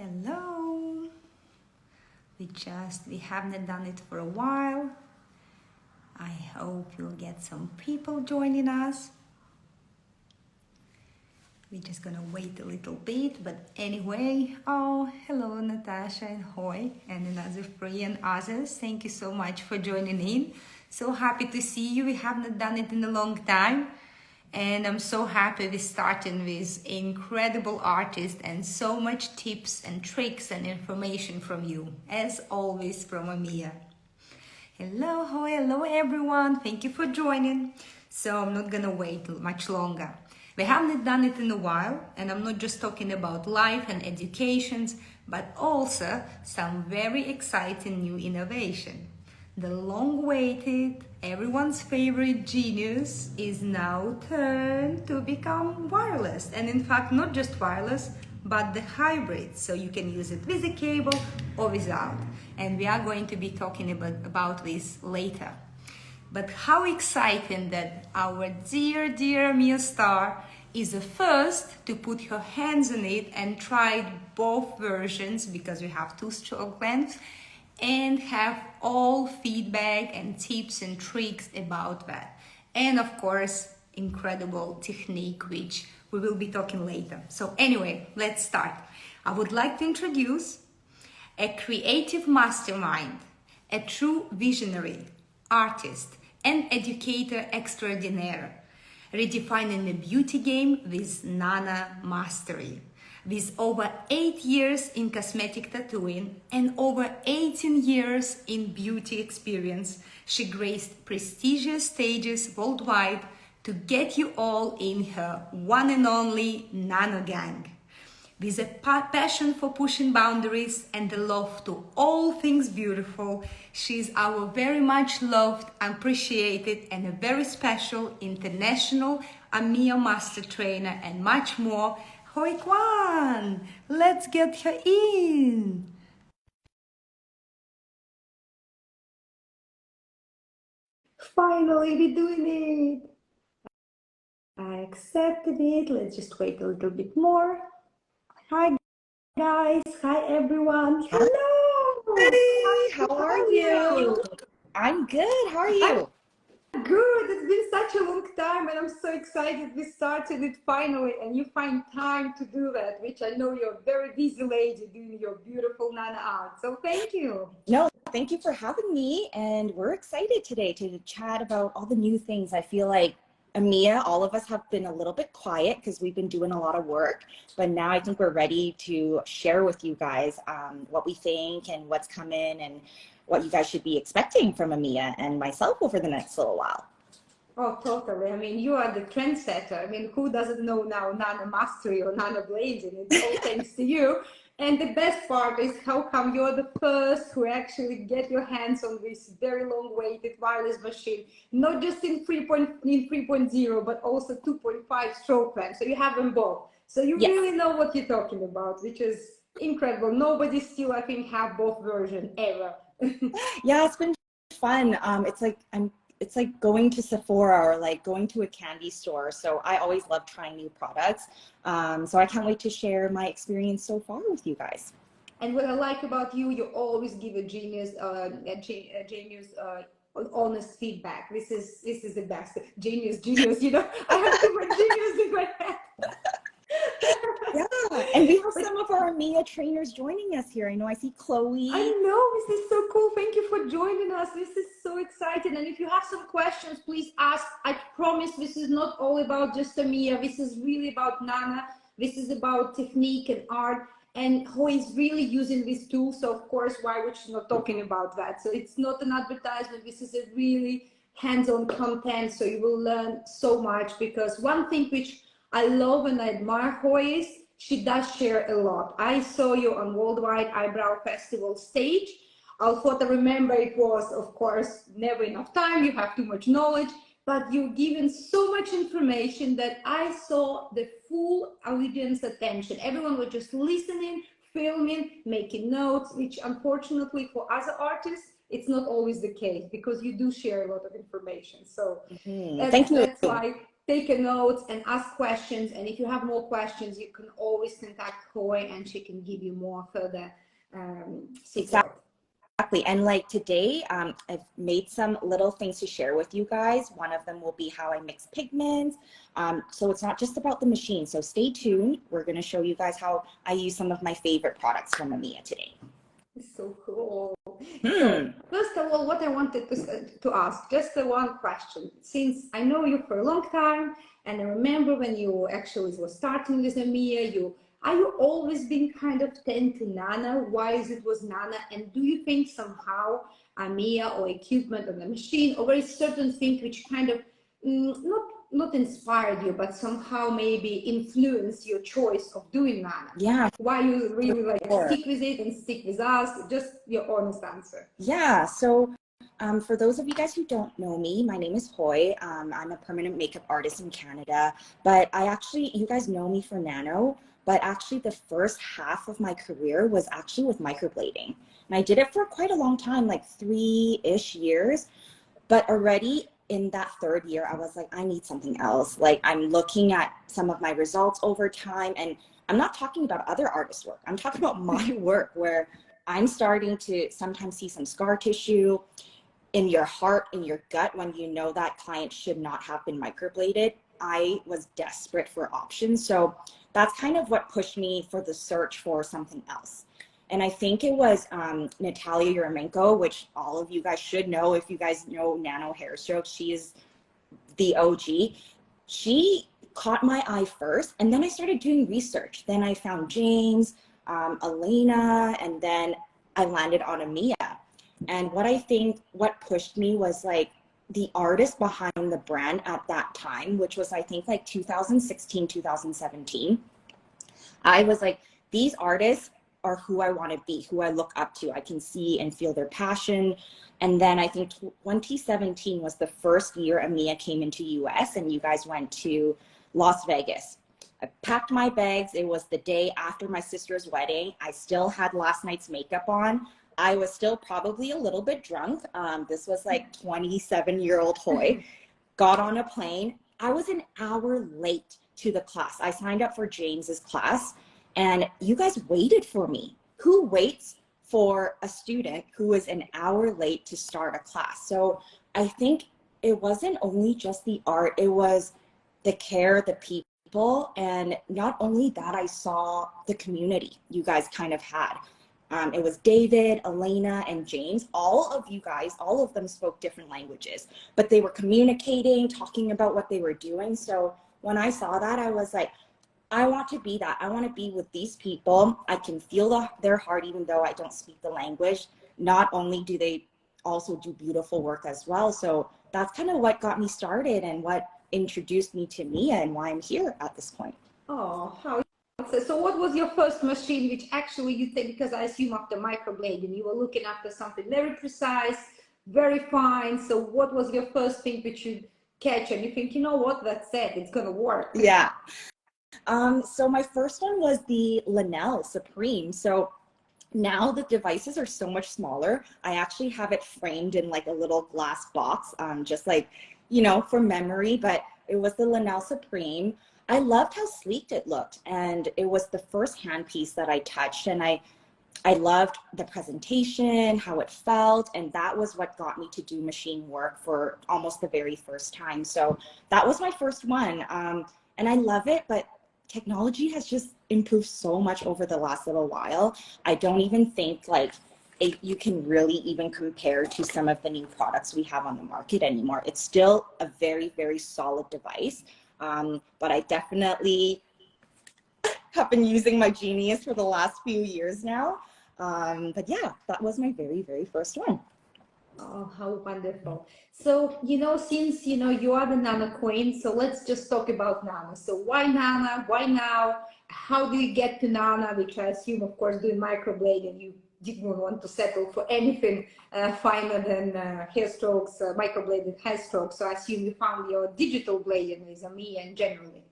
Hello. We haven't done it for a while. I hope you'll get some people joining us. We're just gonna wait a little bit, but anyway, hello Natasha and Hoi and another free and others. Thank you so much for joining in. So happy to see you. We haven't done it in a long time. And I'm so happy we're starting with incredible artists and so much tips and tricks and information from you, as always from Amia. Hello, Hoi, hello everyone. Thank you for joining. So I'm not gonna wait much longer. We haven't done it in a while, and I'm not just talking about life and educations, but also some very exciting new innovation. The long-awaited, everyone's favorite Genius is now turned to become wireless. And in fact, not just wireless, but the hybrid. So you can use it with a cable or without. And we are going to be talking about this later. But how exciting that our dear Mia Star is the first to put her hands on it and tried both versions, because we have two stroke lengths, and have all feedback and tips and tricks about that. And of course, incredible technique, which we will be talking later. So anyway, let's start. I would like to introduce a creative mastermind, a true visionary, artist, and educator extraordinaire, redefining the beauty game with Nano Mastery. With over 8 years in cosmetic tattooing and over 18 years in beauty experience, she graced prestigious stages worldwide to get you all in her one and only Nano Gang. With a passion for pushing boundaries and a love to all things beautiful, she is our very much loved, appreciated, and a very special international Amia master trainer and much more, Hoi Kwan. Let's get her in. Finally, we're doing it. I accepted it. Let's just wait a little bit more. Hi guys, hi everyone. Hello. Hey, how are you? I'm good. How are you? I'm good. It's been such a long time and I'm so excited we started it finally, and you find time to do that, which I know you're a very busy lady doing your beautiful Nano art. So thank you. No, thank you for having me, and we're excited today to chat about all the new things. I feel like Amia, all of us have been a little bit quiet because we've been doing a lot of work, but now I think we're ready to share with you guys what we think and what's coming and what you guys should be expecting from Amia and myself over the next little while. Oh, totally. I mean, you are the trendsetter. I mean, who doesn't know now Nano Mastery or Nano Blazing? It's all thanks to you. And the best part is how come you're the first who actually get your hands on this very long-awaited wireless machine, not just in 3.0, but also 2.5 stroke length. So you have them both. So you really know what you're talking about, which is incredible. Nobody still, I think, have both versions ever. Yeah, it's been fun. It's like going to Sephora or like going to a candy store. So I always love trying new products. So I can't wait to share my experience so far with you guys. And what I like about you, you always give a genius, honest feedback. This is the best. Genius, you know, I have too much genius in my head. Yeah, and we have some of our Amia trainers joining us here. I know I see Chloe. I know, this is so cool. Thank you for joining us. This is so exciting. And if you have some questions, please ask. I promise this is not all about just Amia. This is really about Nana. This is about technique and art. And Hoi is really using this tool. So of course, why would she not talking about that? So it's not an advertisement. This is a really hands-on content. So you will learn so much, because one thing which I love and I admire Hoi is she does share a lot. I saw you on Worldwide Eyebrow Festival stage. I thought I remember it was, of course, never enough time. You have too much knowledge, but you've given so much information that I saw the full audience attention. Everyone was just listening, filming, making notes, which unfortunately for other artists, it's not always the case, because you do share a lot of information. So Thank you. That's why. take a note and ask questions. And if you have more questions, you can always contact Hoi and she can give you more further support. Exactly. And like today, I've made some little things to share with you guys. One of them will be how I mix pigments. So it's not just about the machine. So stay tuned. We're going to show you guys how I use some of my favorite products from Amia today. So cool. So first of all, what I wanted to ask, just one question. Since I know you for a long time, and I remember when you actually were starting with Amia, are you always been kind of tend to Nano? Why is it was Nano? And do you think somehow Amia or equipment on the machine or very certain thing which kind of not inspired you, but somehow maybe influenced your choice of doing Nano? Yeah. Why you really like stick with it and stick with us? Just your honest answer. Yeah. So for those of you guys who don't know me, my name is Hoi. I'm a permanent makeup artist in Canada, but you guys know me for Nano, but actually the first half of my career was actually with microblading. And I did it for quite a long time, like 3-ish years, but already in that third year, I was like, I need something else. Like I'm looking at some of my results over time, and I'm not talking about other artists' work. I'm talking about my work where I'm starting to sometimes see some scar tissue in your heart, in your gut, when you know that client should not have been microbladed. I was desperate for options. So that's kind of what pushed me for the search for something else. And I think it was Natalia Yuremenko, which all of you guys should know if you guys know Nano hair strokes. She is the OG. She caught my eye first, and then I started doing research. Then I found James, Elena, and then I landed on Amia. And what pushed me was like the artist behind the brand at that time, which was I think like 2016, 2017. I was like, these artists are who I want to be, who I look up to. I can see and feel their passion. And then I think 2017 was the first year Amia came into US and you guys went to Las Vegas. I packed my bags. It was the day after my sister's wedding. I still had last night's makeup on. I was still probably a little bit drunk. This was like 27-year-old Hoi. Got on a plane. I was an hour late to the class. I signed up for James's class and you guys waited for me. Who waits for a student who is an hour late to start a class? So I think it wasn't only just the art, it was the care, the people, and not only that, I saw the community you guys kind of had. It was David, Elena, and James. All of you guys, all of them spoke different languages, but they were communicating, talking about what they were doing. So when I saw that, I was like, I want to be that. I want to be with these people. I can feel their heart, even though I don't speak the language. Not only do they also do beautiful work as well. So that's kind of what got me started and what introduced me to Mia and why I'm here at this point. Oh, how so what was your first machine which actually you think, because I assume after microblading you were looking after something very precise, very fine. So what was your first thing which you catch and you think, you know what, that's it, it's gonna work? Yeah. So my first one was the Lanel Supreme. So now the devices are so much smaller. I actually have it framed in like a little glass box, just like, you know, for memory, but it was the Lanel Supreme. I loved how sleek it looked, and it was the first handpiece that I touched, and I loved the presentation, how it felt, and that was what got me to do machine work for almost the very first time. So that was my first one, and I love it, but technology has just improved so much over the last little while. I don't even think like you can really even compare to some of the new products we have on the market anymore. It's still a very, very solid device. But I definitely have been using my Genius for the last few years now. But yeah, that was my very, very first one. Oh, how wonderful. So, you know, since, you know, you are the Nano Queen, so let's just talk about Nano. So why Nano? Why now? How do you get to Nano, which I assume, of course, doing microblading, you didn't want to settle for anything finer than hair strokes, microbladed hair strokes. So I assume you found your digital blading with Amia and generally.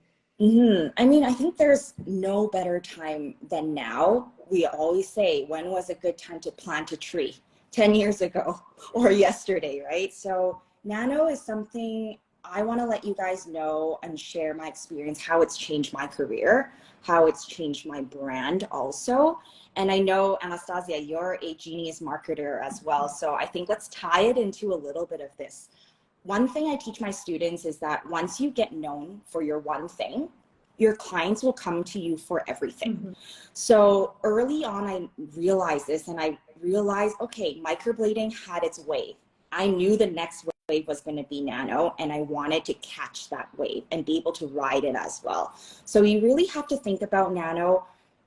I mean, I think there's no better time than now. We always say, when was a good time to plant a tree? 10 years ago or yesterday, right? So Nano is something I want to let you guys know and share my experience, how it's changed my career, how it's changed my brand also. And I know, Anastasia, you're a genius marketer as well. So I think let's tie it into a little bit of this. One thing I teach my students is that once you get known for your one thing, your clients will come to you for everything. Mm-hmm. So early on, I realized this, and I realized, okay, microblading had its wave. I knew the next wave was going to be nano, and I wanted to catch that wave and be able to ride it as well. So you really have to think about nano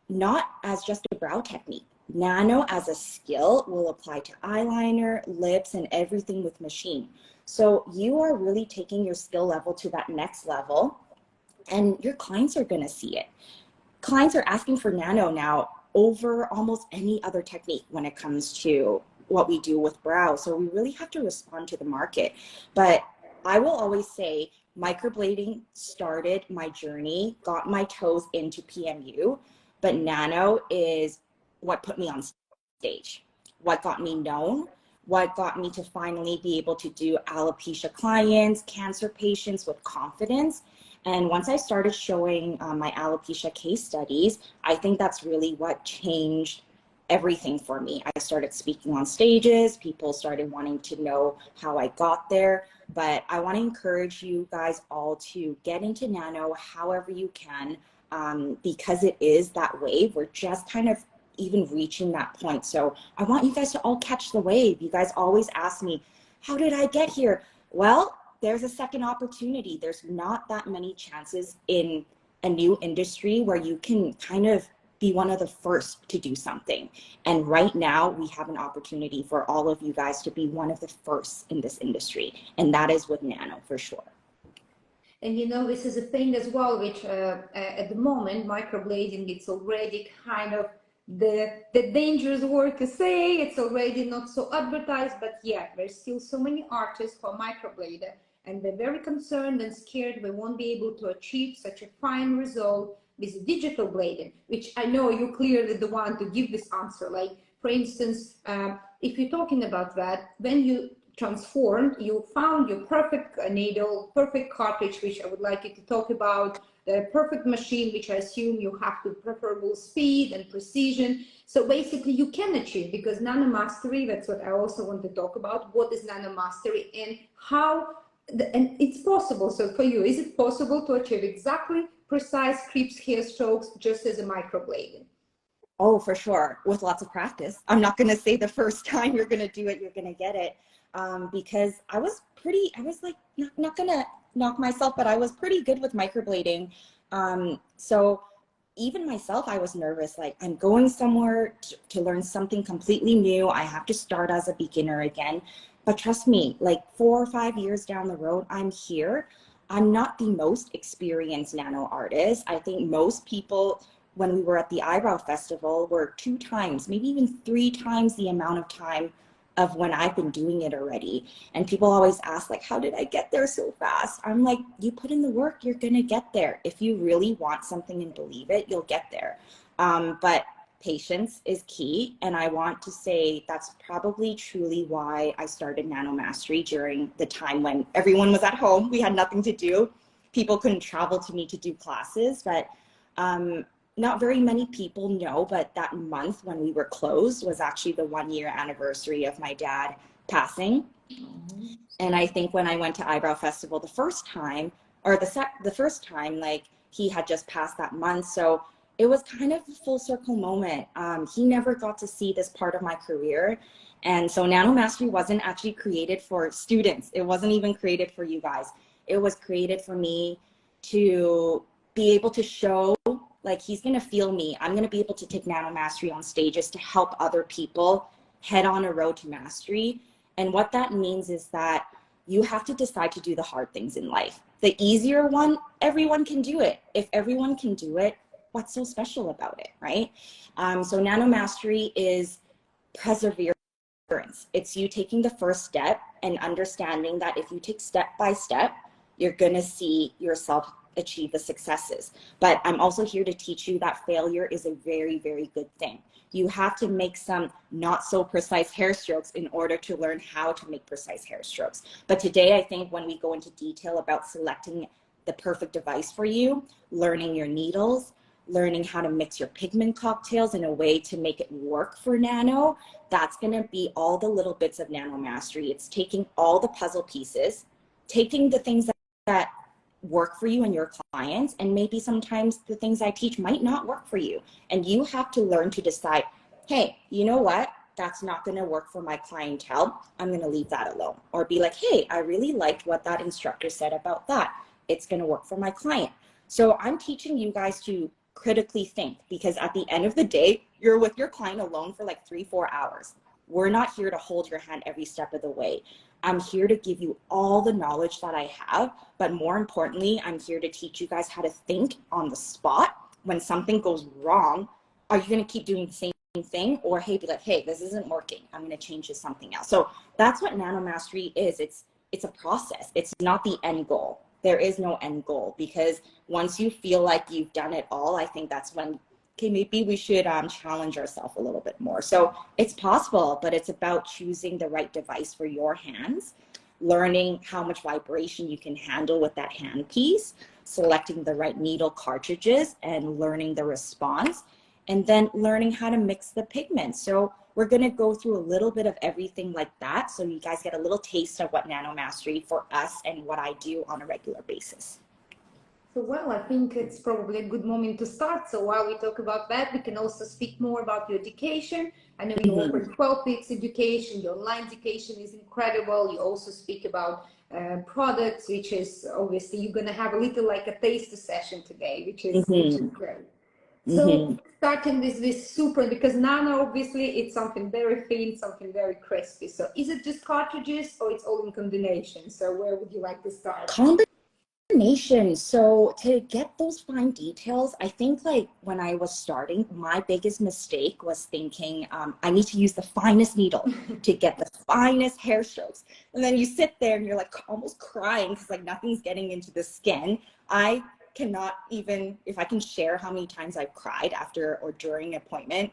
not as just a brow technique. Nano as a skill will apply to eyeliner, lips, and everything with machine. So you are really taking your skill level to that next level, and your clients are going to see it. Clients are asking for nano now over almost any other technique when it comes to what we do with brow. So we really have to respond to the market. But I will always say microblading started my journey, got my toes into PMU, but nano is what put me on stage, what got me known, what got me to finally be able to do alopecia clients, cancer patients with confidence. And once I started showing my alopecia case studies, I think that's really what changed everything for me. I started speaking on stages, people started wanting to know how I got there. But I want to encourage you guys all to get into nano however you can, because it is that wave. We're just kind of even reaching that point. So I want you guys to all catch the wave. You guys always ask me, how did I get here? Well, there's a second opportunity. There's not that many chances in a new industry where you can kind of be one of the first to do something. And right now we have an opportunity for all of you guys to be one of the first in this industry. And that is with nano for sure. And you know, this is a thing as well, which at the moment, microblading, it's already kind of the dangerous word to say. It's already not so advertised, but yeah, there's still so many artists who are microblader, and they're very concerned and scared they won't be able to achieve such a fine result with digital blading, which I know you're clearly the one to give this answer. Like, for instance, if you're talking about that, when you transformed, you found your perfect needle, perfect cartridge, which I would like you to talk about, the perfect machine, which I assume you have to preferable speed and precision. So basically you can achieve, because Nano Mastery, that's what I also want to talk about. What is Nano Mastery and how, and it's possible. So for you, is it possible to achieve exactly precise creeps, hair strokes, just as a microblading? Oh, for sure. With lots of practice. I'm not going to say the first time you're going to do it, you're going to get it. Because I was like, not going to knock myself, but I was pretty good with microblading. So even myself, I was nervous, like I'm going somewhere to learn something completely new. I have to start as a beginner again. But trust me, like 4 or 5 years down the road, I'm here. I'm not the most experienced nano artist. I think most people, when we were at the Eyebrow Festival, were 2 times, maybe even 3 times the amount of time of when I've been doing it already. And people always ask, like, how did I get there so fast? I'm like, you put in the work, you're gonna get there. If you really want something and believe it, you'll get there. But patience is key. And I want to say that's probably truly why I started Nano Mastery during the time when everyone was at home. We had nothing to do. People couldn't travel to me to do classes, but not very many people know, but that month when we were closed was actually the 1-year anniversary of my dad passing. Mm-hmm. And I think when I went to Eyebrow Festival the first time, or the first time, like he had just passed that month. So it was kind of a full circle moment. He never got to see this part of my career. And so Nano Mastery wasn't actually created for students. It wasn't even created for you guys. It was created for me to be able to show, like, he's going to feel me. I'm going to be able to take Nano Mastery on stages to help other people head on a road to mastery. And what that means is that you have to decide to do the hard things in life. The easier one, everyone can do it. If everyone can do it, what's so special about it, right? So Nano Mastery is perseverance. It's you taking the first step and understanding that if you take step by step, you're going to see yourself achieve the successes. But I'm also here to teach you that failure is a very, very good thing. You have to make some not so precise hair strokes in order to learn how to make precise hair strokes. But today, I think when we go into detail about selecting the perfect device for you, learning your needles, learning how to mix your pigment cocktails in a way to make it work for nano, that's going to be all the little bits of Nano Mastery. It's taking all the puzzle pieces, taking the things that work for you and your clients, and maybe sometimes the things I teach might not work for you. And you have to learn to decide, hey, you know what? That's not going to work for my clientele. I'm going to leave that alone. Or be like, hey, I really liked what that instructor said about that. It's going to work for my client. So I'm teaching you guys to critically think, because at the end of the day, you're with your client alone for like 3-4 hours. We're not here to hold your hand every step of the way. I'm here to give you all the knowledge that I have, but more importantly, I'm here to teach you guys how to think on the spot. When something goes wrong, are you going to keep doing the same thing, or hey, be like, hey, this isn't working, I'm going to change to something else? So that's what Nano Mastery is. It's a process. It's not the end goal. There is no end goal, because once you feel like you've done it all, I think that's when, okay, maybe we should challenge ourselves a little bit more. So it's possible, but it's about choosing the right device for your hands, learning how much vibration you can handle with that handpiece, selecting the right needle cartridges and learning the response, and then learning how to mix the pigments. So we're going to go through a little bit of everything like that, so you guys get a little taste of what Nano Mastery for us and what I do on a regular basis. So, well, I think it's probably a good moment to start. So while we talk about that, we can also speak more about your education. I know you offer 12 weeks education. Your online education is incredible. You also speak about products, which is obviously you're going to have a little like a taster session today, which is great. So starting with this super, because nano, obviously it's something very thin, something very crispy. So is it just cartridges, or it's all in combination? So where would you like to start? Combination. So to get those fine details, I think like when I was starting, my biggest mistake was thinking I need to use the finest needle to get the finest hair strokes. And then you sit there and you're like almost crying because like nothing's getting into the skin. I cannot even, if I can share how many times I've cried after or during an appointment,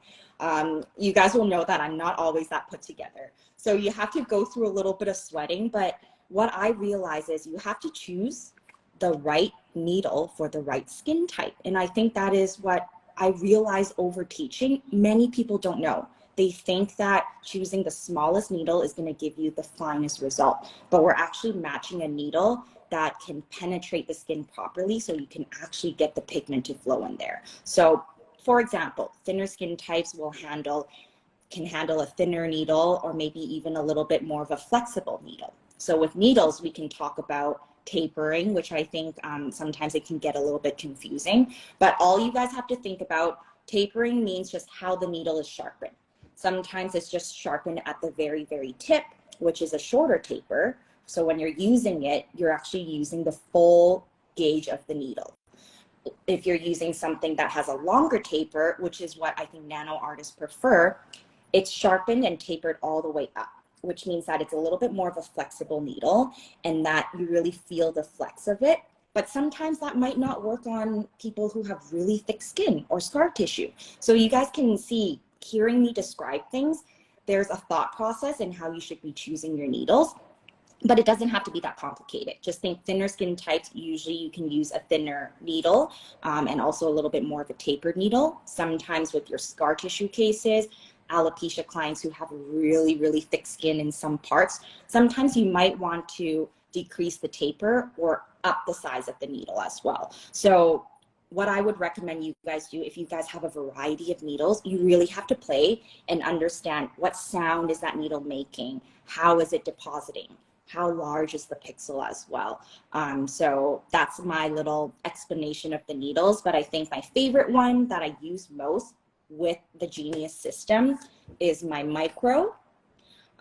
you guys will know that I'm not always that put together. So you have to go through a little bit of sweating, but what I realize is you have to choose the right needle for the right skin type. And I think that is what I realize over teaching. Many people don't know. They think that choosing the smallest needle is going to give you the finest result, but we're actually matching a needle that can penetrate the skin properly, so you can actually get the pigment to flow in there. So for example, thinner skin types can handle a thinner needle, or maybe even a little bit more of a flexible needle. So with needles, we can talk about tapering, which I think sometimes it can get a little bit confusing, but all you guys have to think about, tapering means just how the needle is sharpened. Sometimes it's just sharpened at the very, very tip, which is a shorter taper. So when you're using it, you're actually using the full gauge of the needle. If you're using something that has a longer taper, which is what I think nano artists prefer, it's sharpened and tapered all the way up, which means that it's a little bit more of a flexible needle and that you really feel the flex of it. But sometimes that might not work on people who have really thick skin or scar tissue. So you guys can see, hearing me describe things, there's a thought process in how you should be choosing your needles, but it doesn't have to be that complicated. Just think thinner skin types, usually you can use a thinner needle and also a little bit more of a tapered needle. Sometimes with your scar tissue cases, alopecia clients who have really, really thick skin in some parts, sometimes you might want to decrease the taper or up the size of the needle as well. So what I would recommend you guys do, if you guys have a variety of needles, you really have to play and understand what sound is that needle making, how is it depositing, how large is the pixel as well. So that's my little explanation of the needles, but I think my favorite one that I use most with the Genius system is my micro,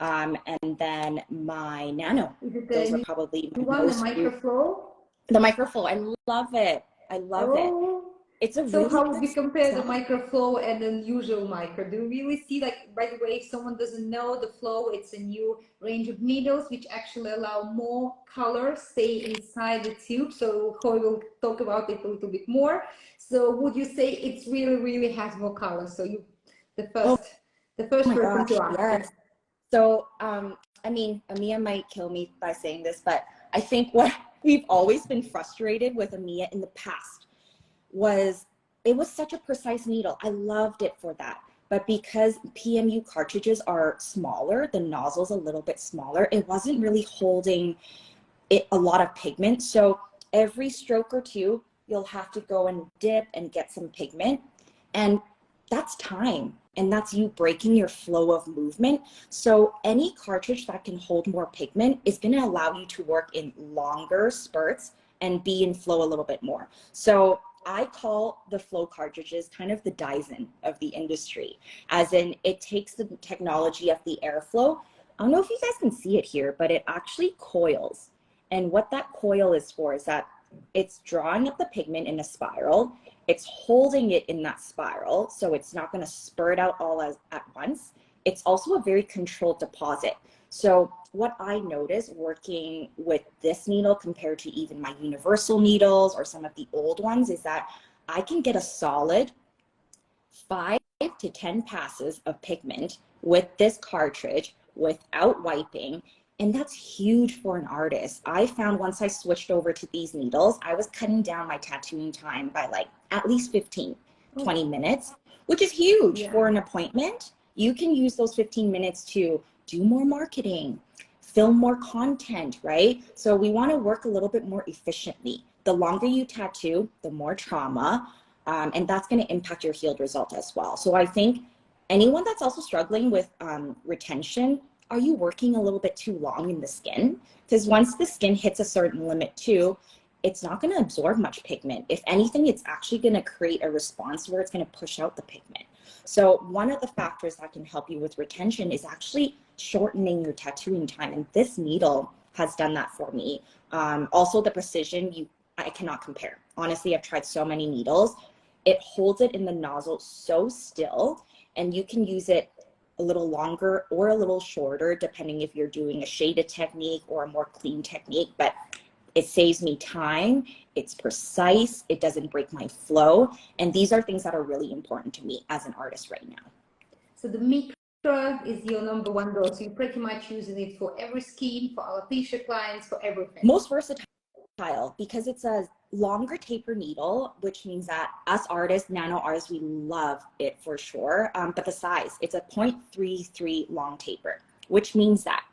and then my nano. Those are probably my most the microflow. The microflow, I love it. I love it. It's a So really how would good we compare the size. microflow and the usual micro? Do you really see, like, by the way, if someone doesn't know, the flow, it's a new range of needles which actually allow more color stay inside the tube. So Hoi will talk about it a little bit more. So would you say it's really, really has more color? So you, the Oh first, the first my person gosh, to ask. yes. So, I mean, Amia might kill me by saying this, but I think what we've always been frustrated with Amia in the past was it was such a precise needle. I loved it for that. But because PMU cartridges are smaller, the nozzle's a little bit smaller, it wasn't really holding a lot of pigment. So every stroke or two, you'll have to go and dip and get some pigment. And that's time. And that's you breaking your flow of movement. So any cartridge that can hold more pigment is going to allow you to work in longer spurts and be in flow a little bit more. So I call the flow cartridges kind of the Dyson of the industry, as in it takes the technology of the airflow. I don't know if you guys can see it here, but it actually coils. And what that coil is for is that it's drawing up the pigment in a spiral. It's holding it in that spiral, so it's not going to spurt out all at once. It's also a very controlled deposit. So what I noticed working with this needle compared to even my universal needles or some of the old ones is that I can get a solid 5 to 10 passes of pigment with this cartridge without wiping. And that's huge for an artist. I found once I switched over to these needles, I was cutting down my tattooing time by like at least 15, 20 minutes, which is huge for an appointment. You can use those 15 minutes to do more marketing, film more content, right? So we want to work a little bit more efficiently. The longer you tattoo, the more trauma, and that's going to impact your healed result as well. So I think anyone that's also struggling with retention, are you working a little bit too long in the skin? Because once the skin hits a certain limit too, it's not going to absorb much pigment. If anything, it's actually going to create a response where it's going to push out the pigment. So one of the factors that can help you with retention is actually shortening your tattooing time. And this needle has done that for me. Also the precision, I cannot compare. Honestly, I've tried so many needles. It holds it in the nozzle so still, and you can use it a little longer or a little shorter, depending if you're doing a shaded technique or a more clean technique, but it saves me time, it's precise, it doesn't break my flow. And these are things that are really important to me as an artist right now. So the micro is your number one goal. So you're pretty much using it for every skin, for alopecia clients, for everything. Most versatile because it's a longer taper needle, which means that us artists, nano artists, we love it for sure. But the size, it's a 0.33 long taper, which means that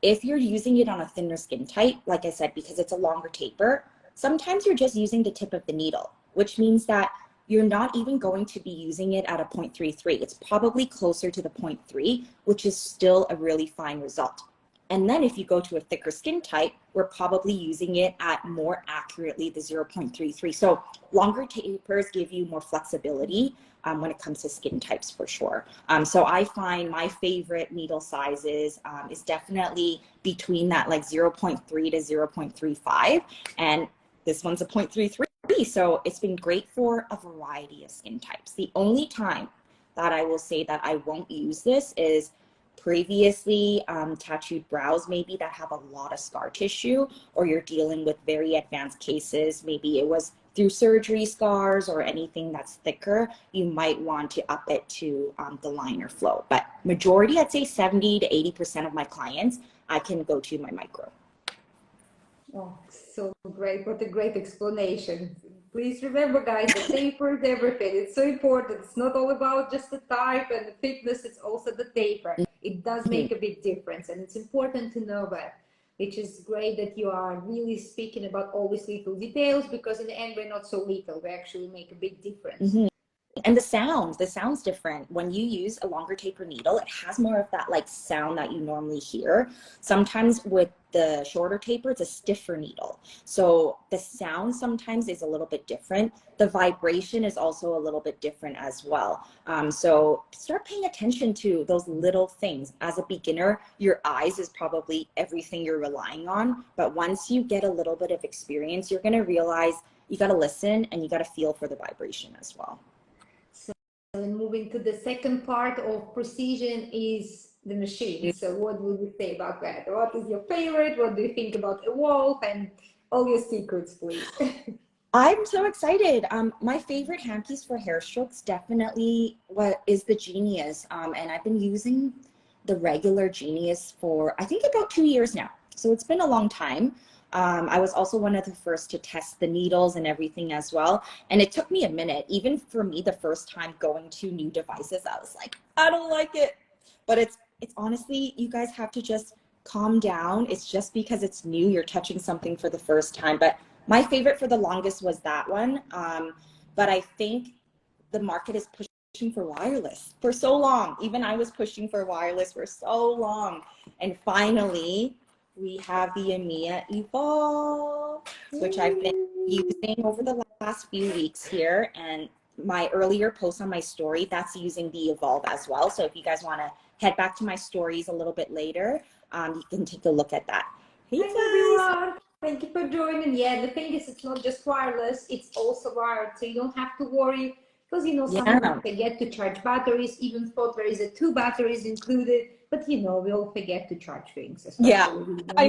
if you're using it on a thinner skin type, like I said, because it's a longer taper, sometimes you're just using the tip of the needle, which means that you're not even going to be using it at a 0.33. It's probably closer to the 0.3, which is still a really fine result. And then if you go to a thicker skin type, we're probably using it at more accurately the 0.33. So longer tapers give you more flexibility when it comes to skin types for sure. So I find my favorite needle sizes is definitely between that like 0.3 to 0.35. And this one's a 0.33. So it's been great for a variety of skin types. The only time that I will say that I won't use this is previously tattooed brows maybe that have a lot of scar tissue, or you're dealing with very advanced cases, maybe it was through surgery scars or anything that's thicker, you might want to up it to the liner flow. But majority, I'd say 70 to 80% of my clients, I can go to my micro. Oh, so great. What a great explanation. Please remember, guys, the taper is everything. It's so important. It's not all about just the type and the thickness, it's also the taper. It does make a big difference, and it's important to know that, which is great that you are really speaking about all these little details, because in the end, we're not so little. We actually make a big difference. And the sound's different. When you use a longer taper needle, it has more of that like sound that you normally hear. Sometimes with the shorter taper, it's a stiffer needle. So the sound sometimes is a little bit different. The vibration is also a little bit different as well. So start paying attention to those little things. As a beginner, your eyes is probably everything you're relying on. But once you get a little bit of experience, you're going to realize you got to listen and you got to feel for the vibration as well. So then moving to the second part of precision is the machine. So what would you say about that? What is your favorite? What do you think about Evolve, and all your secrets, please? I'm so excited. My favorite handpiece for hair strokes definitely is the Genius. And I've been using the regular Genius for I think about 2 years now. So it's been a long time. I was also one of the first to test the needles and everything as well. And it took me a minute. Even for me, the first time going to new devices, I was like, I don't like it. But it's honestly, you guys have to just calm down. It's just because it's new, you're touching something for the first time. But my favorite for the longest was that one. But I think the market is pushing for wireless for so long. Even I was pushing for wireless for so long. And finally, we have the EMEA Evolve, which I've been using over the last few weeks here. And my earlier post on my story, that's using the Evolve as well. So if you guys want to head back to my stories a little bit later, you can take a look at that. Hey guys. Everyone. Thank you for joining. Yeah, the thing is, it's not just wireless, it's also wired. So you don't have to worry, because, you know, some people forget to charge batteries, even thought there is 2 batteries included. But, you know, we all forget to charge things. You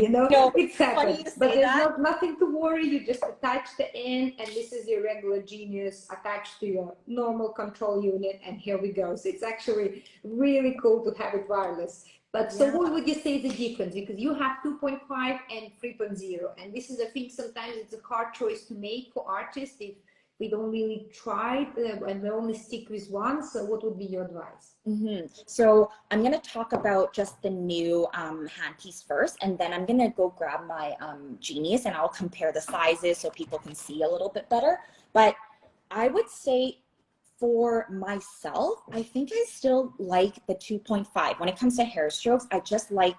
know, exactly. But there's nothing to worry. You just attach the end, and this is your regular Genius attached to your normal control unit. And here we go. So it's actually really cool to have it wireless. But so what would you say is the difference? Because you have 2.5 and 3.0. And this is a thing, sometimes it's a hard choice to make for artists if we don't really try and we only stick with one. So what would be your advice? So I'm going to talk about just the new handpiece first, and then I'm going to go grab my Genius and I'll compare the sizes so people can see a little bit better. But I would say for myself, I think I still like the 2.5. When it comes to hair strokes, I just like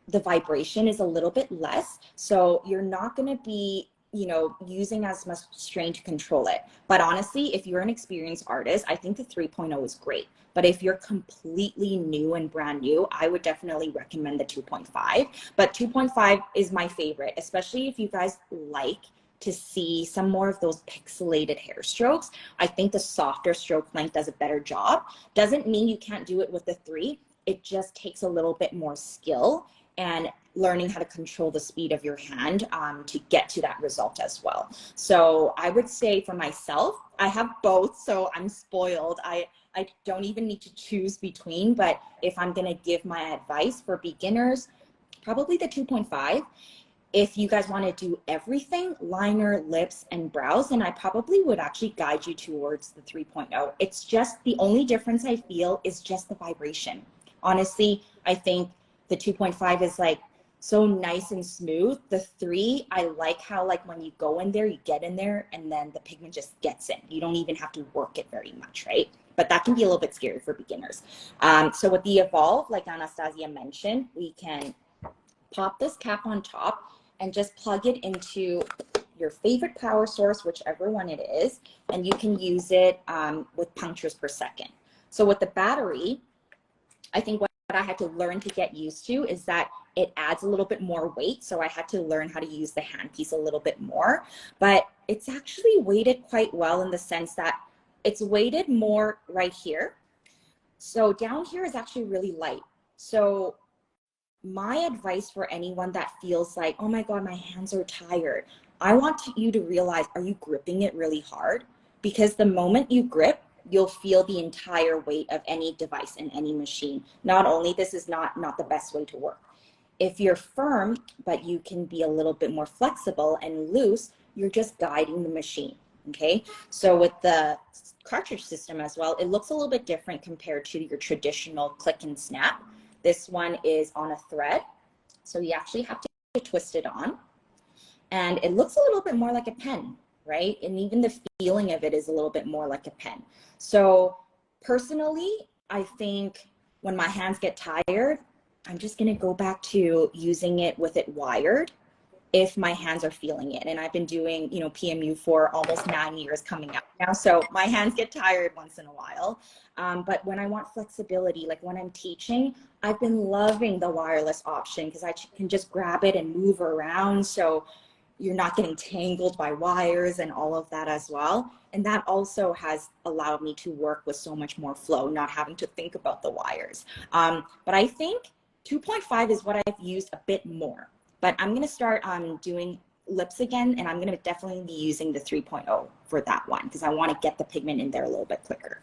the vibration is a little bit less. So you're not going to be, you know, using as much strain to control it. But honestly, if you're an experienced artist, I think the 3.0 is great. But if you're completely new and brand new, I would definitely recommend the 2.5. But 2.5 is my favorite, especially if you guys like to see some more of those pixelated hair strokes. I think the softer stroke length does a better job. Doesn't mean you can't do it with the 3. It just takes a little bit more skill and learning how to control the speed of your hand to get to that result as well. So I would say for myself, I have both, so I'm spoiled. I don't even need to choose between, but if I'm gonna give my advice for beginners, probably the 2.5. If you guys want to do everything, liner, lips, and brows, then I probably would actually guide you towards the 3.0. It's just the only difference I feel is just the vibration. Honestly, I think the 2.5 is like so nice and smooth. The 3, I like how like when you go in there, you get in there and then the pigment just gets in. You don't even have to work it very much, right? But that can be a little bit scary for beginners. So with the Evolve, like Anastasia mentioned, we can pop this cap on top and just plug it into your favorite power source, whichever one it is, and you can use it with punctures per second. So with the battery, I think what I had to learn to get used to is that it adds a little bit more weight. So I had to learn how to use the handpiece a little bit more, but it's actually weighted quite well in the sense that it's weighted more right here. So down here is actually really light. So my advice for anyone that feels like, oh my God, my hands are tired, I want you to realize, are you gripping it really hard? Because the moment you grip, you'll feel the entire weight of any device in any machine. Not only this is not the best way to work. If you're firm, but you can be a little bit more flexible and loose, you're just guiding the machine, okay? So with the cartridge system as well, it looks a little bit different compared to your traditional click and snap. This one is on a thread, so you actually have to twist it on. And it looks a little bit more like a pen, right? And even the feeling of it is a little bit more like a pen. So personally, I think when my hands get tired, I'm just gonna go back to using it with it wired if my hands are feeling it. And I've been doing, you know, PMU for almost 9 years coming up now. So my hands get tired once in a while. But when I want flexibility, like when I'm teaching, I've been loving the wireless option because I can just grab it and move around. So, you're not getting tangled by wires and all of that as well. And that also has allowed me to work with so much more flow, not having to think about the wires. But I think 2.5 is what I've used a bit more. But I'm going to start doing lips again, and I'm going to definitely be using the 3.0 for that one because I want to get the pigment in there a little bit quicker.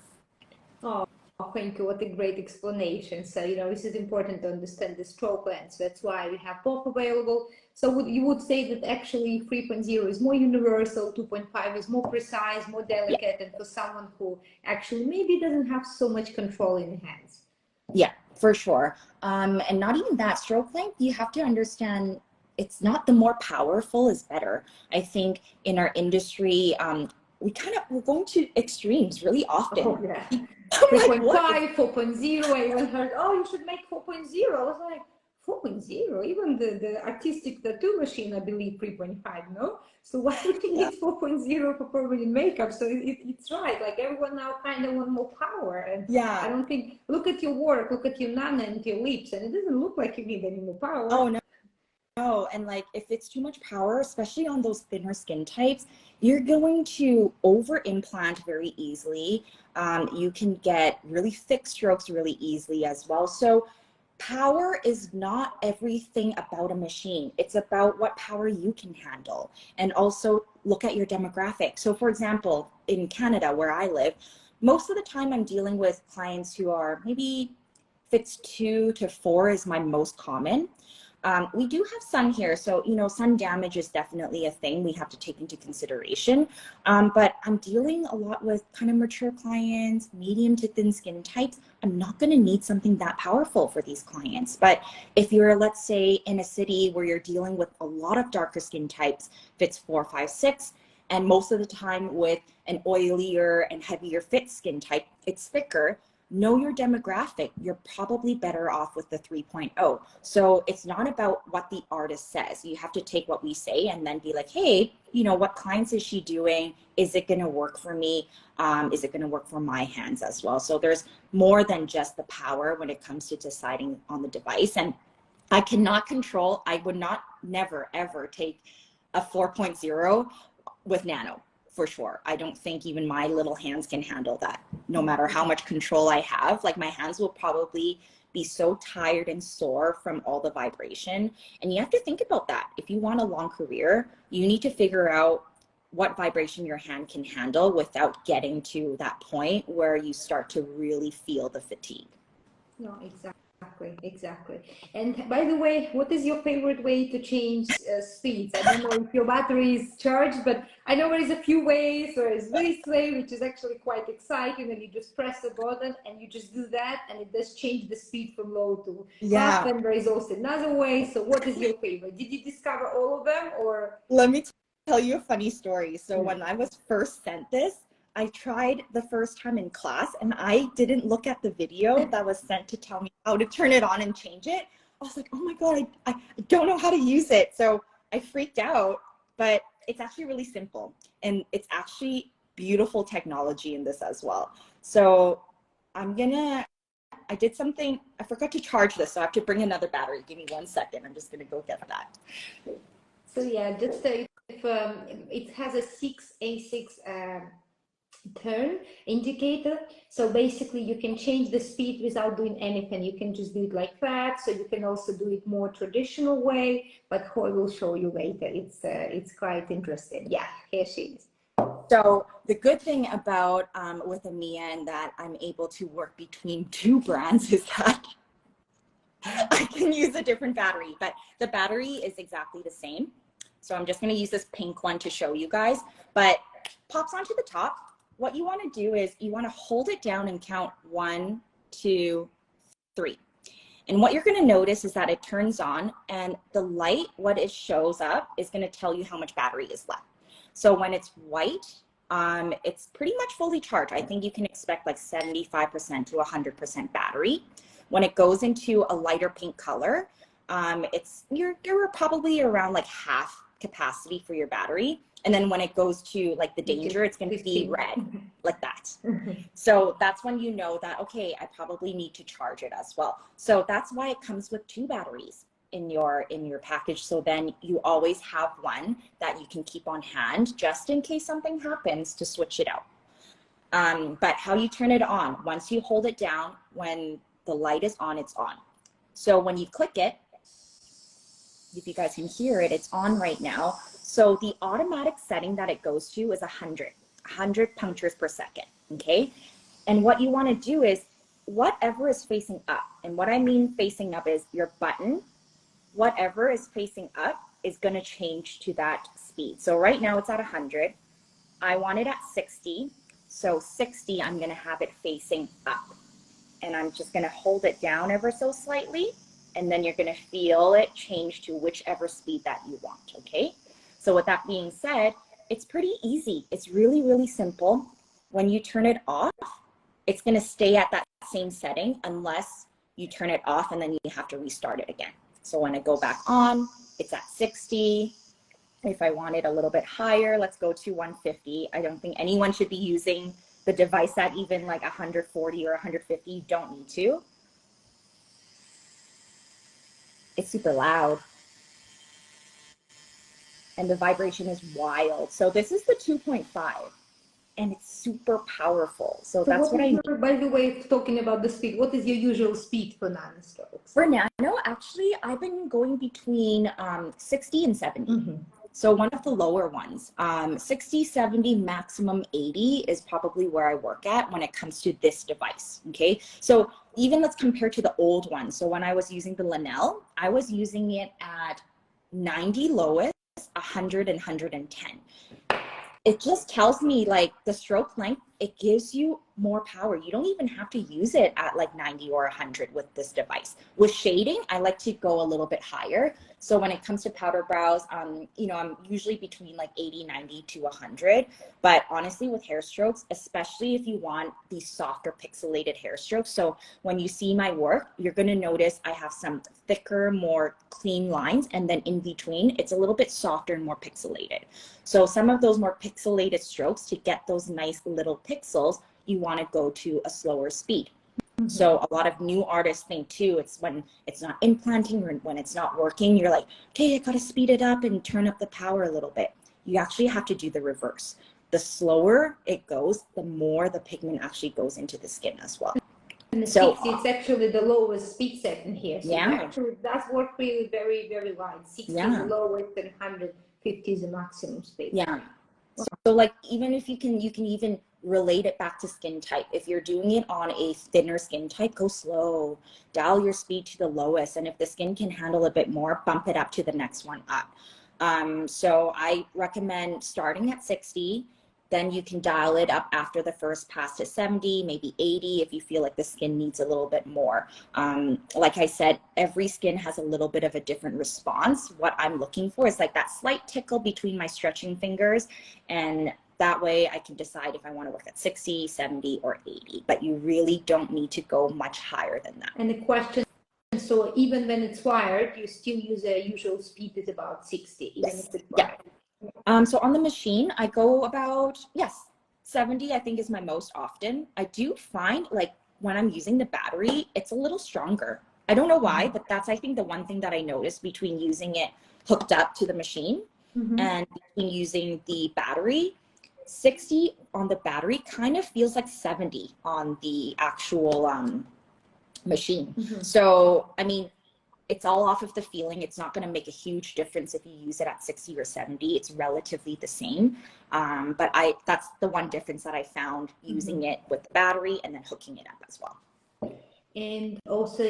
Oh, thank you. What a great explanation. So, this is important to understand the stroke length. That's why we have both available. So you would say that actually 3.0 is more universal, 2.5 is more precise, more delicate, and for someone who actually maybe doesn't have so much control in the hands. Yeah, for sure. And not even that, stroke length, you have to understand it's not the more powerful is better. I think in our industry, we're going to extremes really often. Oh, yeah. 3.5, like, 4.0, I even heard, oh, you should make 4.0. I was like, 4.0? Even the artistic tattoo machine, I believe, 3.5, no? So why would you need 4.0 for permanent makeup? So it's right. Like everyone now kind of want more power. And yeah, I don't think, look at your work, look at your nana and your lips, and it doesn't look like you need any more power. oh no. No, and like if it's too much power, especially on those thinner skin types, you're going to over implant very easily. You can get really thick strokes really easily as well. So power is not everything about a machine. It's about what power you can handle, and also look at your demographic. So for example, in Canada where I live, most of the time I'm dealing with clients who are maybe, if it's 2 to 4 is my most common. We do have sun here, so sun damage is definitely a thing we have to take into consideration. But I'm dealing a lot with kind of mature clients, medium to thin skin types. I'm not going to need something that powerful for these clients. But if you're, let's say, in a city where you're dealing with a lot of darker skin types, if it's 4, 5, 6, and most of the time with an oilier and heavier fit skin type, it's thicker. Know your demographic. You're probably better off with the 3.0. So it's not about what the artist says. You have to take what we say and then be like, hey, what clients is she doing? Is it going to work for me? Is it going to work for my hands as well? So there's more than just the power when it comes to deciding on the device. And I cannot control, I would not never, ever take a 4.0 with Nano. For sure. I don't think even my little hands can handle that. No matter how much control I have, like my hands will probably be so tired and sore from all the vibration. And you have to think about that. If you want a long career, you need to figure out what vibration your hand can handle without getting to that point where you start to really feel the fatigue. No, exactly. And by the way, what is your favorite way to change speeds? I don't know if your battery is charged, but I know there is a few ways. There is this way, which is actually quite exciting, and you just press the button and you just do that, and it does change the speed from low to fast. And there is also another way. So what is your favorite? Did you discover all of them, or? Let me tell you a funny story. So when I was first sent this, I tried the first time in class and I didn't look at the video that was sent to tell me how to turn it on and change it. I was like, oh my God, I don't know how to use it. So I freaked out, but it's actually really simple. And it's actually beautiful technology in this as well. So I did something, I forgot to charge this. So I have to bring another battery. Give me 1 second. I'm just gonna go get that. So yeah, just if it has a 6A6 turn indicator, so basically you can change the speed without doing anything. You can just do it like that. So you can also do it more traditional way, but Hoi will show you later. It's quite interesting. Yeah, here she is. So the good thing about with Amia and that I'm able to work between 2 brands is that I can use a different battery, but the battery is exactly the same. So I'm just going to use this pink one to show you guys, but pops onto the top. What you want to do is you want to hold it down and count 1, 2, 3. And what you're going to notice is that it turns on, and the light, what it shows up is going to tell you how much battery is left. So when it's white, it's pretty much fully charged. I think you can expect like 75% to 100% battery. When it goes into a lighter pink color, you're probably around like half capacity for your battery. And then when it goes to like the danger, it's going to be red like that. So that's when you know that, okay, I probably need to charge it as well. So that's why it comes with 2 batteries. in your package, so then you always have one that you can keep on hand just in case something happens to switch it out. But how you turn it on, once you hold it down, when the light is on, it's on. So when you click it, if you guys can hear it, it's on right now. So the automatic setting that it goes to is 100 punctures per second, okay? And what you want to do is whatever is facing up, and what I mean facing up is your button, whatever is facing up is going to change to that speed. So right now it's at 100. I want it at 60. So 60, I'm going to have it facing up. And I'm just going to hold it down ever so slightly. And then you're going to feel it change to whichever speed that you want, okay? So with that being said, it's pretty easy. It's really, really simple. When you turn it off, it's going to stay at that same setting unless you turn it off and then you have to restart it again. So when I go back on, it's at 60. If I want it a little bit higher, let's go to 150. I don't think anyone should be using the device at even like 140 or 150. You don't need to. It's super loud. And the vibration is wild. So this is the 2.5 and it's super powerful. So that's what I, by the way, talking about the speed, what is your usual speed for nano strokes? for nano, actually, I've been going between 60 and 70. So one of the lower ones, 60, 70, maximum 80 is probably where I work at when it comes to this device, okay? So even let's compare to the old one. So when I was using the Linnell, I was using it at 90 lowest, 100 and 110. It just tells me like the stroke length, it gives you more power. You don't even have to use it at like 90 or 100 with this device. With shading, I like to go a little bit higher. So when it comes to powder brows, you know, I'm usually between like 80, 90 to 100. But honestly, with hair strokes, especially if you want these softer pixelated hair strokes. So when you see my work, you're going to notice I have some thicker, more clean lines. And then in between, it's a little bit softer and more pixelated. So some of those more pixelated strokes, to get those nice little pixels, you want to go to a slower speed. So a lot of new artists think too, it's when it's not implanting or when it's not working, you're like, okay, I got to speed it up and turn up the power a little bit. You actually have to do the reverse. The slower it goes, the more the pigment actually goes into the skin as well. And the 60, it's actually the lowest speed setting here. So yeah, actually it does work really very, very wide. 60 is the lowest and 150 is the maximum speed. Yeah. So like, even if you can even relate it back to skin type. If you're doing it on a thinner skin type, go slow, dial your speed to the lowest. And if the skin can handle a bit more, bump it up to the next one up. So I recommend starting at 60, then you can dial it up after the first pass to 70, maybe 80 if you feel like the skin needs a little bit more. Like I said, every skin has a little bit of a different response. What I'm looking for is like that slight tickle between my stretching fingers, and that way I can decide if I want to work at 60, 70, or 80, but you really don't need to go much higher than that. And the question, so even when it's wired, you still use a usual speed is about 60, even if it's wired. Yeah. So on the machine, I go about, 70, I think is my most often. I do find like when I'm using the battery, it's a little stronger. I don't know why, but that's, I think, the one thing that I noticed between using it hooked up to the machine and between using the battery. 60 on the battery kind of feels like 70 on the actual machine. So, I mean, it's all off of the feeling. It's not going to make a huge difference if you use it at 60 or 70. It's relatively the same. But that's the one difference that I found using it with the battery and then hooking it up as well. And also,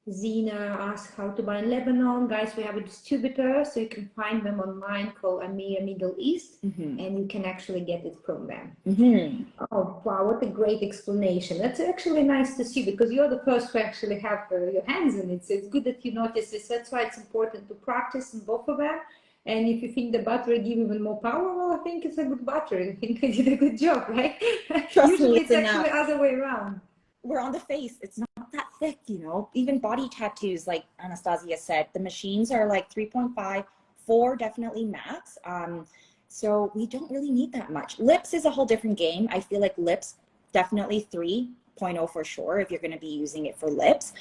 Zena asked how to buy in Lebanon. Guys, we have a distributor, so you can find them online called Amir Middle East, and you can actually get it from them. Oh, wow, what a great explanation. That's actually nice to see, because you're the first to actually have your hands in it. So it's good that you notice this. That's why it's important to practice in both of them. And if you think the battery give even more power, well, I think it's a good battery. I think I did a good job, right? Usually it's actually the other way around. We're on the face. It's not that thick, you know. Even body tattoos, like Anastasia said, the machines are like 3.5, 4 definitely max. So we don't really need that much. Lips is a whole different game. I feel like lips, definitely 3.0 for sure if you're going to be using it for lips,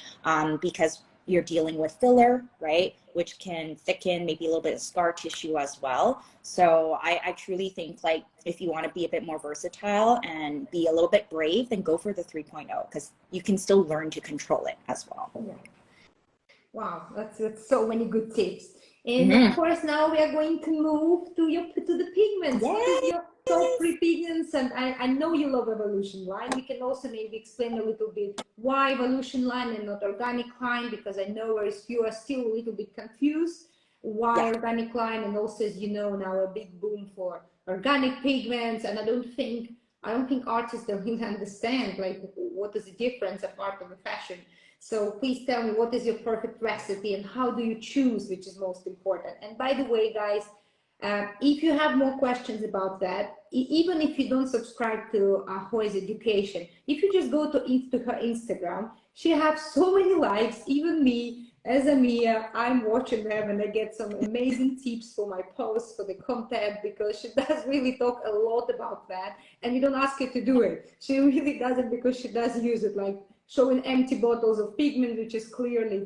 because you're dealing with filler, right? Which can thicken maybe a little bit of scar tissue as well. So I truly think like if you want to be a bit more versatile and be a little bit brave, then go for the 3.0 because you can still learn to control it as well. Yeah. Wow, that's so many good tips. And of course, now we are going to move to the pigments. Yes. What is your top three pigments? And I know you love Evolution line. We can also maybe explain a little bit why Evolution line and not organic line, because I know you are still a little bit confused. Why organic line, and also, as you know, now a big boom for organic pigments. And I don't think artists don't really understand like what is the difference of art and fashion. So please tell me, what is your perfect recipe and how do you choose which is most important? And by the way, guys, if you have more questions about that, even if you don't subscribe to Hoi's education, if you just go to her Instagram, she has so many likes. Even me, as a Mia, I'm watching them and I get some amazing tips for my posts, for the content, because she does really talk a lot about that. And you don't ask her to do it. She really does it because she does use it, like showing empty bottles of pigment, which is clearly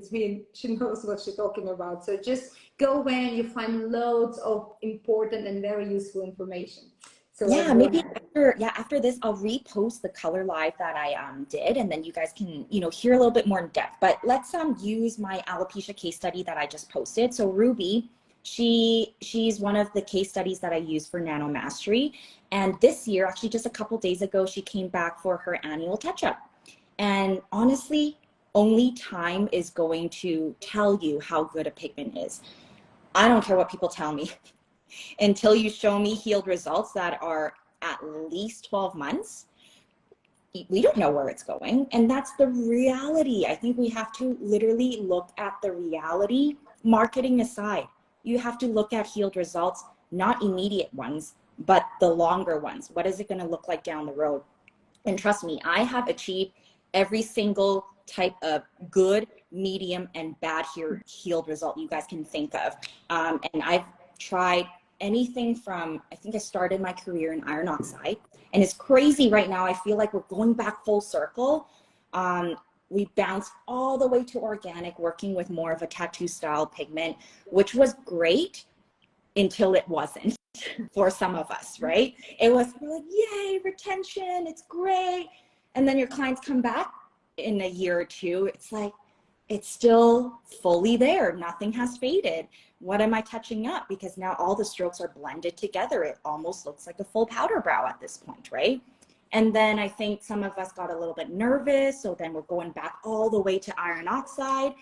she knows what she's talking about. So just go away and you find loads of important and very useful information. So yeah, maybe after this, I'll repost the color live that I did, and then you guys can, hear a little bit more in depth. But let's use my alopecia case study that I just posted. So Ruby, she's one of the case studies that I use for Nano Mastery. And this year, actually just a couple days ago, she came back for her annual touch-up. And honestly, only time is going to tell you how good a pigment is. I don't care what people tell me. Until you show me healed results that are at least 12 months, we don't know where it's going. And that's the reality. I think we have to literally look at the reality, marketing aside. You have to look at healed results, not immediate ones, but the longer ones. What is it going to look like down the road? And trust me, I have achieved every single type of good, medium, and bad healed result you guys can think of. And I've tried anything from, I think I started my career in iron oxide, and it's crazy right now. I feel like we're going back full circle. We bounced all the way to organic, working with more of a tattoo style pigment, which was great until it wasn't for some of us, right? We're like, yay, retention, it's great. And then your clients come back in a year or two, it's like, it's still fully there. Nothing has faded. What am I touching up? Because now all the strokes are blended together. It almost looks like a full powder brow at this point, right? And then I think some of us got a little bit nervous. So then we're going back all the way to iron oxide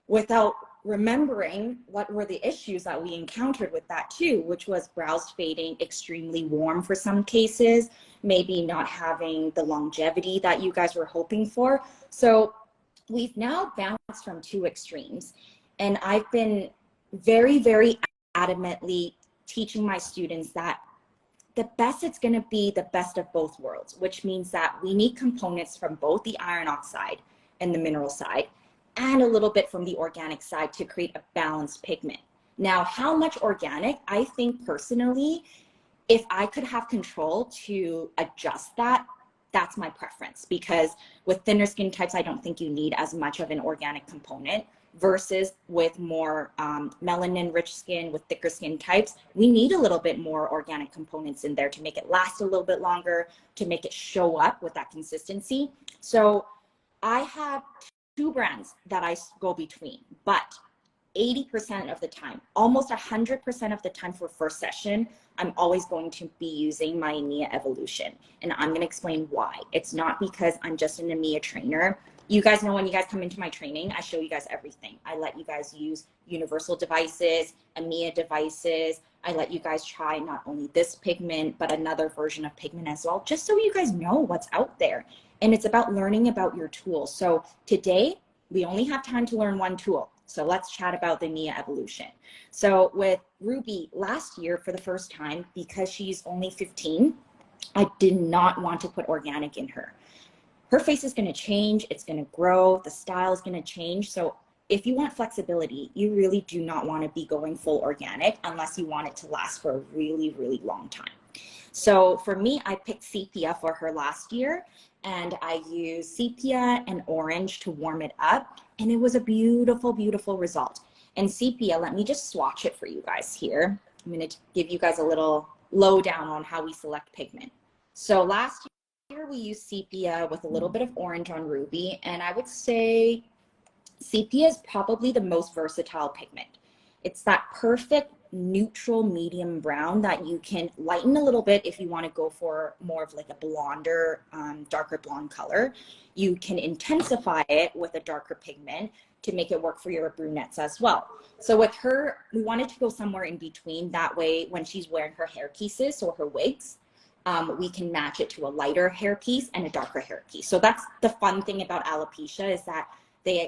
without remembering what were the issues that we encountered with that too, which was brows fading extremely warm for some cases, maybe not having the longevity that you guys were hoping for. So we've now bounced from two extremes, and I've been very, very adamantly teaching my students that the best it's going to be the best of both worlds, which means that we need components from both the iron oxide and the mineral side, and a little bit from the organic side to create a balanced pigment. Now, how much organic? I think personally, if I could have control to adjust that, that's my preference, because with thinner skin types, I don't think you need as much of an organic component versus with more melanin rich skin, with thicker skin types, we need a little bit more organic components in there to make it last a little bit longer, to make it show up with that consistency. So I have two brands that I go between, but 80% of the time, almost 100% of the time for first session, I'm always going to be using my EMEA Evolution. And I'm going to explain why. It's not because I'm just an EMEA trainer. You guys know when you guys come into my training, I show you guys everything. I let you guys use universal devices, EMEA devices. I let you guys try not only this pigment, but another version of pigment as well, just so you guys know what's out there. And it's about learning about your tools. So today, we only have time to learn one tool. So let's chat about the EMEA Evolution. So with Ruby last year for the first time, because she's only 15, I did not want to put organic in her. Her face is going to change. It's going to grow. The style is going to change. So if you want flexibility, you really do not want to be going full organic unless you want it to last for a really, really long time. So for me, I picked sepia for her last year. and I used sepia and orange to warm it up. And it was a beautiful, beautiful result. And sepia, let me just swatch it for you guys here. I'm going to give you guys a little lowdown on how we select pigment. So last year we used sepia with a little bit of orange on ruby. And I would say sepia is probably the most versatile pigment. It's that perfect neutral medium brown that you can lighten a little bit if you want to go for more of like a blonder, darker blonde color. You can intensify it with a darker pigment to make it work for your brunettes as well. So with her, we wanted to go somewhere in between. That way, when she's wearing her hair pieces or her wigs, we can match it to a lighter hair piece and a darker hair piece. So that's the fun thing about alopecia, is that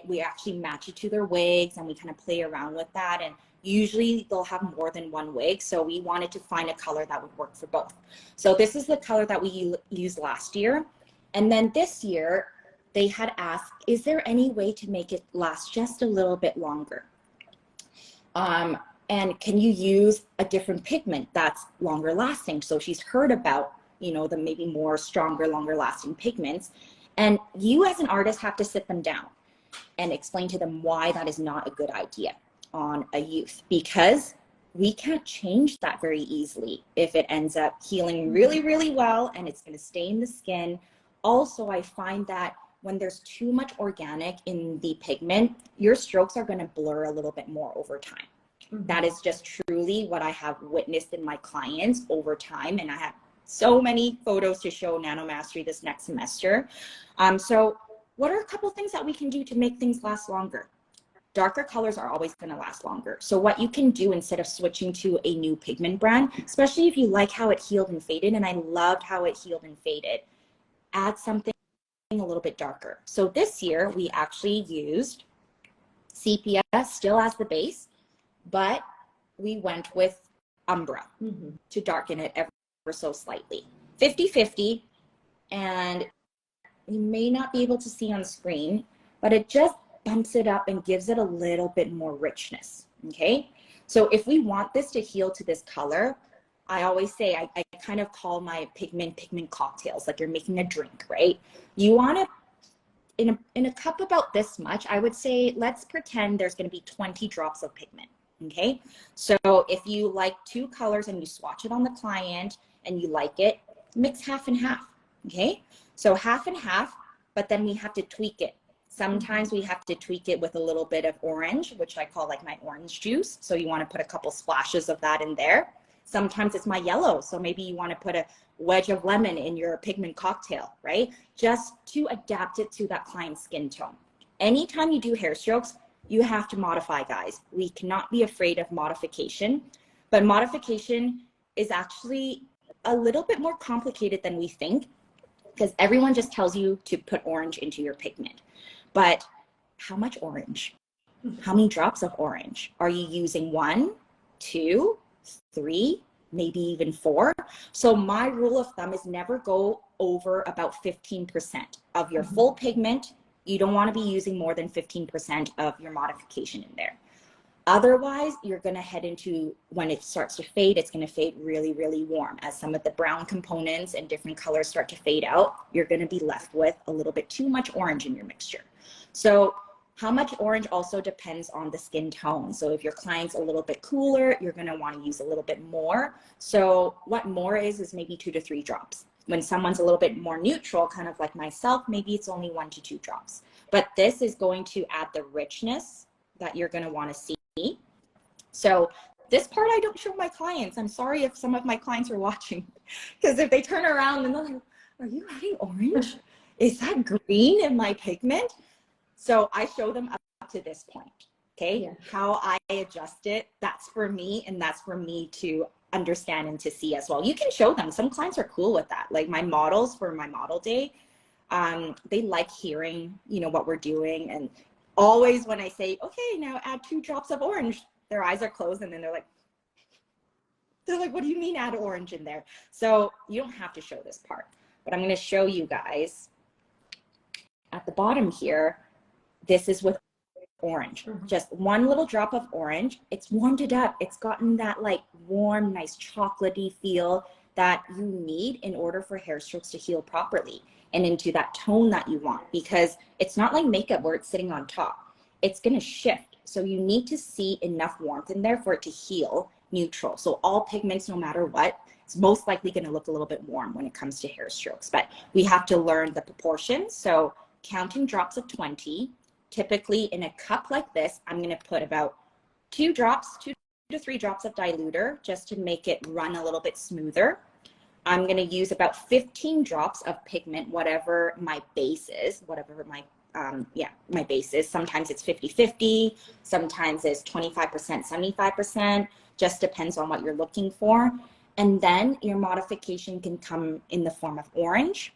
we actually match it to their wigs, and we kind of play around with that. And usually they'll have more than one wig. So we wanted to find a color that would work for both. So this is the color that we used last year. And then this year they had asked, is there any way to make it last just a little bit longer? And can you use a different pigment that's longer lasting? So she's heard about, you know, the maybe more stronger, longer lasting pigments. And you as an artist have to sit them down and explain to them why that is not a good idea on a youth, because we can't change that very easily if it ends up healing really, really well and it's going to stay in the skin. Also, I find that when there's too much organic in the pigment, your strokes are going to blur a little bit more over time. That is just truly what I have witnessed in my clients over time. And I have so many photos to show Nano Mastery this next semester. So what are a couple things that we can do to make things last longer? Darker colors are always going to last longer. So what you can do instead of switching to a new pigment brand, especially if you like how it healed and faded, and I loved how it healed and faded, add something a little bit darker. So this year we actually used sepia still as the base, but we went with umbra to darken it ever so slightly. 50-50, and you may not be able to see on screen, but it just bumps it up and gives it a little bit more richness. Okay, so if we want this to heal to this color, I always say, I kind of call my pigment cocktails, like you're making a drink, right? You want to, in a cup about this much, I would say, let's pretend there's going to be 20 drops of pigment. Okay, so if you like two colors and you swatch it on the client and you like it, mix half and half. Okay, so half and half, but then we have to tweak it. Sometimes we have to tweak it with a little bit of orange, which I call like my orange juice. So you want to put a couple splashes of that in there. Sometimes it's my yellow. So maybe you want to put a wedge of lemon in your pigment cocktail, right? Just to adapt it to that client's skin tone. Anytime you do hair strokes, you have to modify, guys. We cannot be afraid of modification, but modification is actually a little bit more complicated than we think, because everyone just tells you to put orange into your pigment. But how much orange? How many drops of orange? Are you using 1, 2, 3, maybe even 4? So my rule of thumb is never go over about 15% of your full pigment. You don't want to be using more than 15% of your modification in there. Otherwise, you're going to head into, when it starts to fade, it's going to fade really, really warm. As some of the brown components and different colors start to fade out, you're going to be left with a little bit too much orange in your mixture. So how much orange also depends on the skin tone. So if your client's a little bit cooler, you're going to want to use a little bit more. So what more is maybe 2 to 3 drops. When someone's a little bit more neutral, kind of like myself, maybe it's only 1 to 2 drops. But this is going to add the richness that you're going to want to see. So this part I don't show my clients. I'm sorry if some of my clients are watching, because if they turn around and they're like, are you adding orange? Is that green in my pigment? So I show them up to this point. Okay, yeah. How I adjust it, that's for me, and that's for me to understand and to see as well. You can show them. Some clients are cool with that. Like my models for my model day, they like hearing, you know, what we're doing. And always when I say, okay, now add 2 drops of orange, their eyes are closed and then they're like, what do you mean add orange in there? So you don't have to show this part, but I'm going to show you guys at the bottom here. This is with orange, just 1 little drop of orange. It's warmed it up. It's gotten that like warm, nice chocolatey feel. that you need in order for hair strokes to heal properly and into that tone that you want, because it's not like makeup where it's sitting on top. It's going to shift. So you need to see enough warmth in there for it to heal neutral. So all pigments, no matter what, it's most likely going to look a little bit warm when it comes to hair strokes, but we have to learn the proportions. So counting drops of 20, typically in a cup like this, I'm going to put about 2 to 3 drops of diluter just to make it run a little bit smoother. I'm going to use about 15 drops of pigment, whatever my base is, whatever my my base is. Sometimes it's 50-50, sometimes it's 25%, 75%, just depends on what you're looking for. And then your modification can come in the form of orange.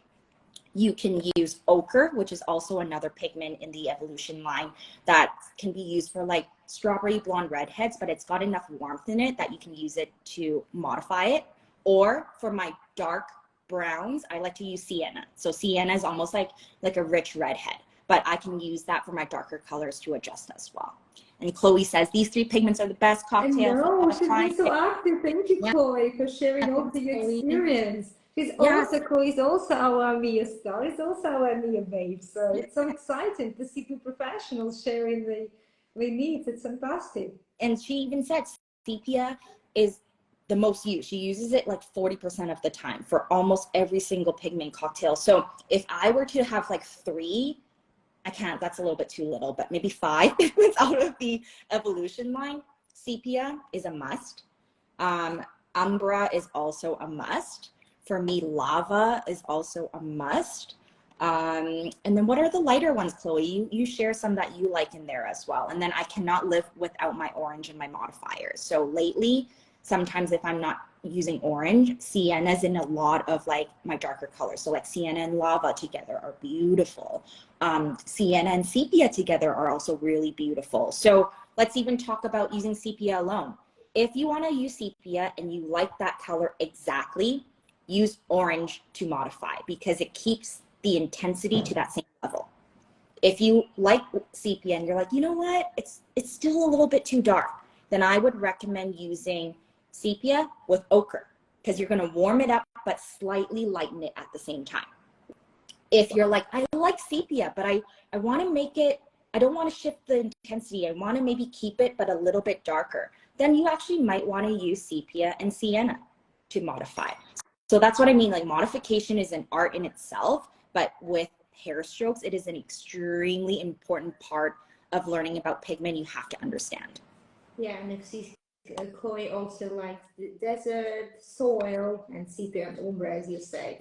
You can use ochre, which is also another pigment in the Evolution line that can be used for like strawberry blonde redheads, but it's got enough warmth in it that you can use it to modify it. Or for my dark browns, I like to use sienna. So sienna is almost like a rich redhead, but I can use that for my darker colors to adjust as well. And Chloe says these 3 pigments are the best cocktail. No, she's been so active. Thank you, Chloe, for sharing all the experience. She's also, Chloe is also our Mia star, is also our Mia babe. So it's so exciting to see 2 professionals sharing the needs. It's fantastic. And she even said sepia is the most used. She uses it like 40% of the time for almost every single pigment cocktail. So if I were to have like 3, I can't, that's a little bit too little, but maybe 5 pigments out of the Evolution line. Sepia is a must. Umbra is also a must. For me, lava is also a must. And then what are the lighter ones, Chloe? You share some that you like in there as well. And then I cannot live without my orange and my modifiers. So lately, sometimes if I'm not using orange, sienna's in a lot of like my darker colors. So like sienna and lava together are beautiful. Sienna and sepia together are also really beautiful. So let's even talk about using sepia alone. If you want to use sepia and you like that color exactly, use orange to modify because it keeps the intensity to that same level. If you like sepia and you're like, you know what, it's still a little bit too dark, then I would recommend using sepia with ochre because you're going to warm it up but slightly lighten it at the same time. If you're like, I like sepia, but I want to make it, I don't want to shift the intensity, I want to maybe keep it but a little bit darker, then you actually might want to use sepia and sienna to modify. So that's what I mean, like modification is an art in itself, but with hair strokes, it is an extremely important part of learning about pigment you have to understand. Yeah, and Chloe also likes the desert, soil, and sepia and ombre, as you say.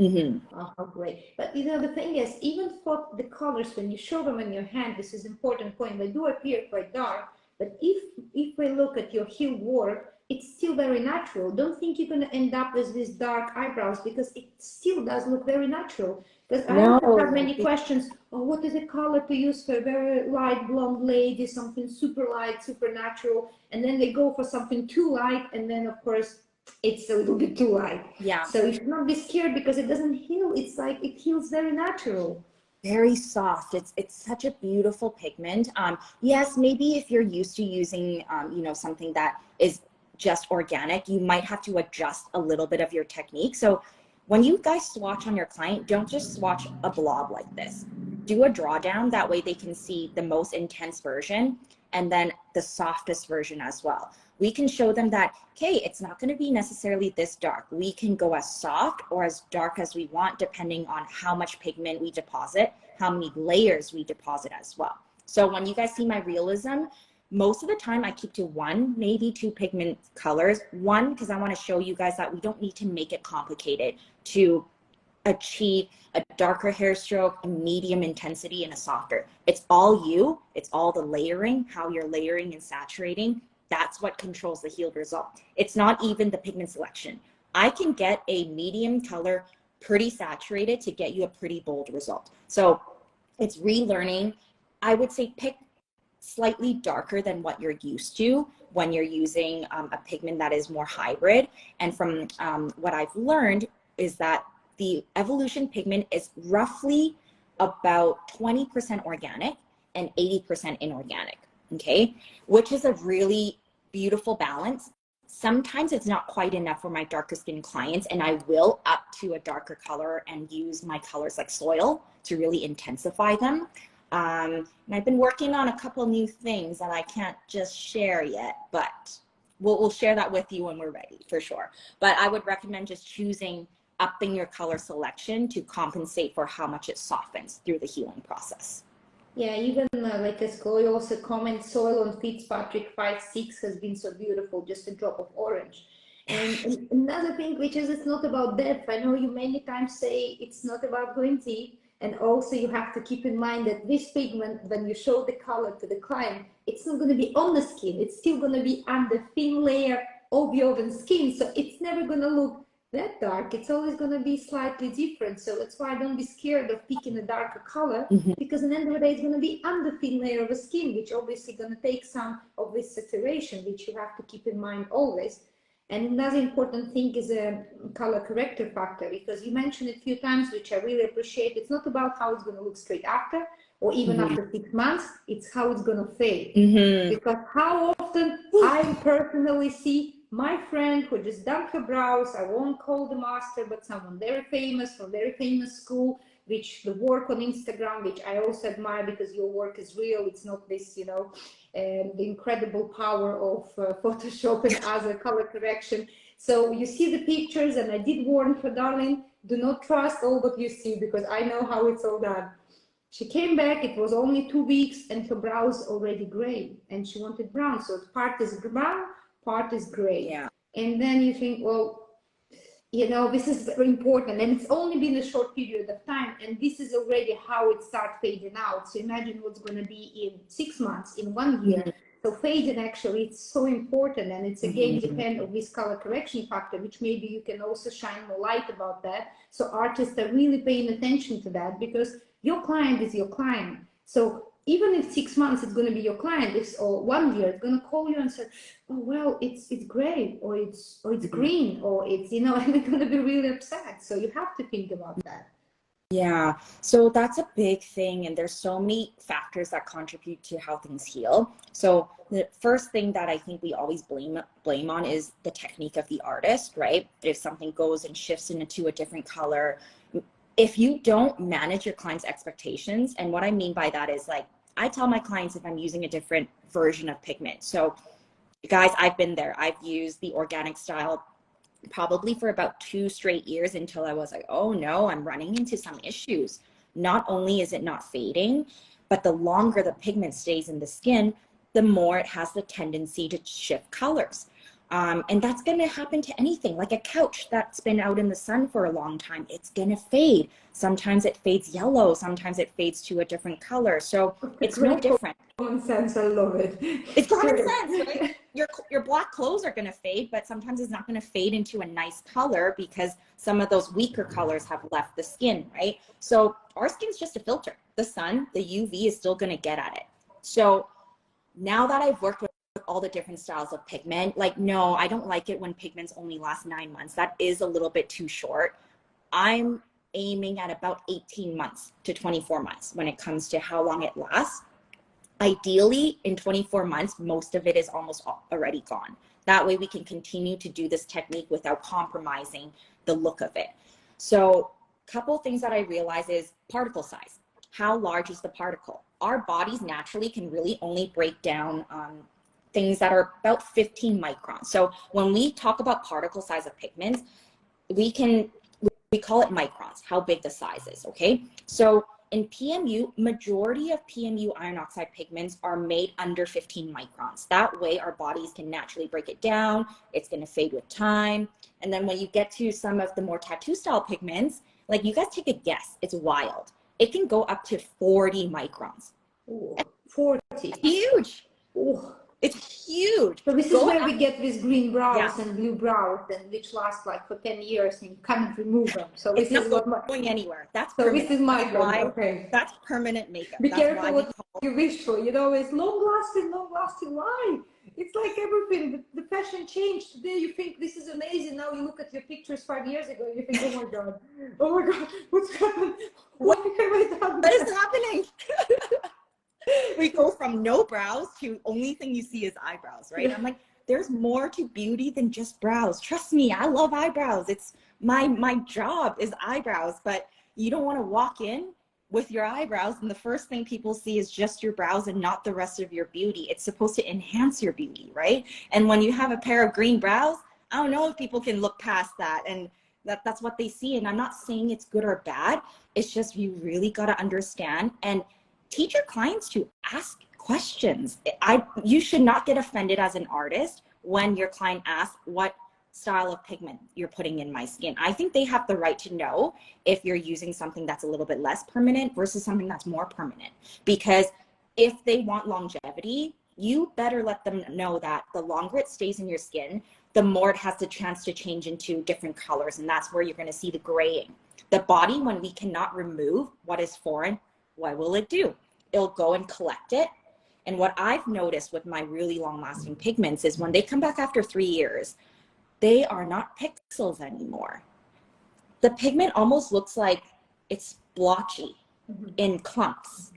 Oh, how great. But you know, the thing is, even for the colors, when you show them in your hand, this is important point, they do appear quite dark, but if we look at your heel work, it's still very natural. Don't think you're going to end up with these dark eyebrows because it still does look very natural. Because I have many questions. Oh, what is the color to use for a very light blonde lady? Something super light, super natural, and then they go for something too light, and then of course it's a little bit too light. Yeah. So you should not be scared because it doesn't heal. It's like it heals very natural. Very soft. It's such a beautiful pigment. Yes, maybe if you're used to using you know, something that is just organic, you might have to adjust a little bit of your technique. So when you guys swatch on your client, don't just swatch a blob like this. Do a drawdown, that way they can see the most intense version and then the softest version as well. We can show them that, okay, it's not going to be necessarily this dark. We can go as soft or as dark as we want, depending on how much pigment we deposit, how many layers we deposit as well. So when you guys see my realism, most of the time I keep to 1, maybe 2 pigment colors. 1, because I want to show you guys that we don't need to make it complicated to achieve a darker hair stroke, a medium intensity, and a softer. It's all you. It's all the layering, how you're layering and saturating. That's what controls the healed result. It's not even the pigment selection. I can get a medium color, pretty saturated to get you a pretty bold result. So it's relearning. I would say pick slightly darker than what you're used to when you're using a pigment that is more hybrid. And from what I've learned is that the Evolution pigment is roughly about 20% organic and 80% inorganic, okay? Which is a really beautiful balance. sometimes it's not quite enough for my darker skin clients, and I will up to a darker color and use my colors like soil to really intensify them. And I've been working on a couple new things that I can't just share yet, but we'll share that with you when we're ready for sure. But I would recommend just upping your color selection to compensate for how much it softens through the healing process. Yeah, even like as Chloe also comments, soil on Fitzpatrick 5-6 has been so beautiful, just a drop of orange. And another thing, which is it's not about depth. I know you many times say it's not about going deep, and also you have to keep in mind that this pigment, when you show the color to the client, it's not going to be on the skin. It's still going to be under thin layer of your oven skin, so it's never going to look that dark. It's always going to be slightly different. So that's why don't be scared of picking a darker color, because at the end of the day it's going to be under thin layer of the skin, which obviously going to take some of this saturation, which you have to keep in mind always. And another important thing is a color corrector factor, because you mentioned it a few times, which I really appreciate. It's not about how it's going to look straight after or even after 6 months, it's how it's going to fade. Because how often I personally see my friend who just done her brows, I won't call the master, but someone very famous from very famous school, which the work on Instagram, which I also admire because your work is real. It's not this, you know, the incredible power of Photoshop and other color correction. So you see the pictures, and I did warn her, darling, do not trust all what you see, because I know how it's all done. She came back, it was only 2 weeks, and her brows already gray, and she wanted brown. So part is brown, part is gray. Yeah. And then you think, well, you know, this is very important, and it's only been a short period of time, and this is already how it starts fading out. So imagine what's going to be in 6 months, in 1 year. So fading, actually, it's so important, and it's again depend on this color correction factor, which maybe you can also shine more light about that. So artists are really paying attention to that, because your client is your client. So even if 6 months it's going to be your client, or 1 year, it's going to call you and say, oh well, it's gray, or it's green, or it's, you know, and they're going to be really upset. So you have to think about that. Yeah, so that's a big thing, and there's so many factors that contribute to how things heal. So the first thing that I think we always blame on is the technique of the artist, right? If something goes and shifts into a different color, if you don't manage your client's expectations, and what I mean by that is, like, I tell my clients if I'm using a different version of pigment. So guys, I've been there. I've used the organic style probably for about 2 straight years until I was like, oh no, I'm running into some issues. Not only is it not fading, but the longer the pigment stays in the skin, the more it has the tendency to shift colors. And that's going to happen to anything, like a couch that's been out in the sun for a long time. It's going to fade. Sometimes it fades yellow. Sometimes it fades to a different color. So it's no different. Common sense, I love it. It's common sense, right? Your black clothes are going to fade, but sometimes it's not going to fade into a nice color because some of those weaker colors have left the skin, right? So our skin's just a filter. The sun, the UV is still going to get at it. So now that I've worked with all the different styles of pigment, like, no, I don't like it when pigments only last 9 months. That is a little bit too short. I'm aiming at about 18 months to 24 months when it comes to how long it lasts. Ideally, in 24 months, most of it is almost already gone. That way we can continue to do this technique without compromising the look of it. So a couple things that I realize is particle size. How large is the particle? Our bodies naturally can really only break down things that are about 15 microns. So when we talk about particle size of pigments, we call it microns, how big the size is, okay? So in PMU, majority of PMU iron oxide pigments are made under 15 microns. That way our bodies can naturally break it down. It's gonna fade with time. And then when you get to some of the more tattoo style pigments, like, you guys take a guess, it's wild. It can go up to 40 microns. Ooh, 40. Huge. Ooh. It's huge. So this is where we get these green brows and blue brows, and which last like for 10 years and you can't remove them. So it's this is not going anywhere. That's so permanent. this is my point. Okay. That's permanent makeup. Be That's careful what you wish for. You know, it's long lasting, long lasting. Why? It's like everything. The fashion changed. Today you think this is amazing. Now you look at your pictures 5 years ago and you think, oh my god, what's happened? What have I done? What is happening? We go from no brows to only thing you see is eyebrows, right? I'm like, there's more to beauty than just brows. Trust me, I love eyebrows. It's my job is eyebrows, but you don't want to walk in with your eyebrows and the first thing people see is just your brows and not the rest of your beauty. It's supposed to enhance your beauty, right? And when you have a pair of green brows, I don't know if people can look past that, and that's what they see. And I'm not saying it's good or bad. It's just you really got to understand and teach your clients to ask questions. You should not get offended as an artist when your client asks what style of pigment you're putting in my skin. I think they have the right to know if you're using something that's a little bit less permanent versus something that's more permanent. Because if they want longevity, you better let them know that the longer it stays in your skin, the more it has the chance to change into different colors. And that's where you're going to see the graying. The body, when we cannot remove what is foreign, what will it do? It'll go and collect it. And what I've noticed with my really long lasting pigments is when they come back after 3 years, they are not pixels anymore. The pigment almost looks like it's blotchy in clumps.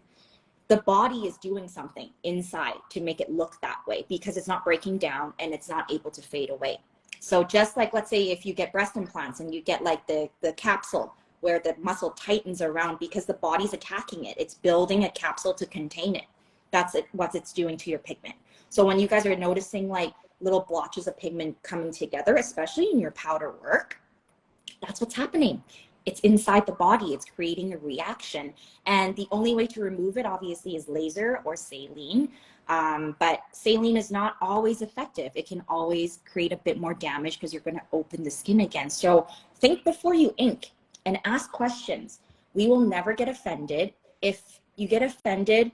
The body is doing something inside to make it look that way because it's not breaking down and it's not able to fade away. So just like, let's say if you get breast implants and you get like the capsule where the muscle tightens around because the body's attacking it. It's building a capsule to contain it. That's what it's doing to your pigment. So when you guys are noticing like little blotches of pigment coming together, especially in your powder work, that's what's happening. It's inside the body. It's creating a reaction. And the only way to remove it, obviously, is laser or saline. But saline is not always effective. It can always create a bit more damage because you're going to open the skin again. So think before you ink and ask questions. We will never get offended. If you get offended,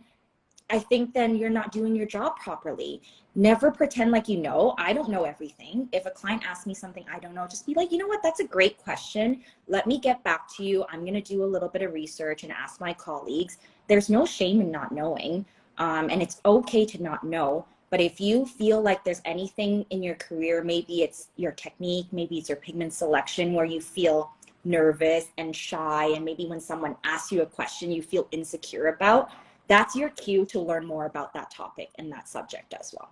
I think then you're not doing your job properly. Never pretend like you know. I don't know everything. If a client asks me something I don't know, just be like, you know what, that's a great question. Let me get back to you. I'm going to do a little bit of research and ask my colleagues. There's no shame in not knowing. And it's okay to not know. But if you feel like there's anything in your career, maybe it's your technique, maybe it's your pigment selection where you feel nervous and shy, and maybe when someone asks you a question you feel insecure about, that's your cue to learn more about that topic and that subject as well.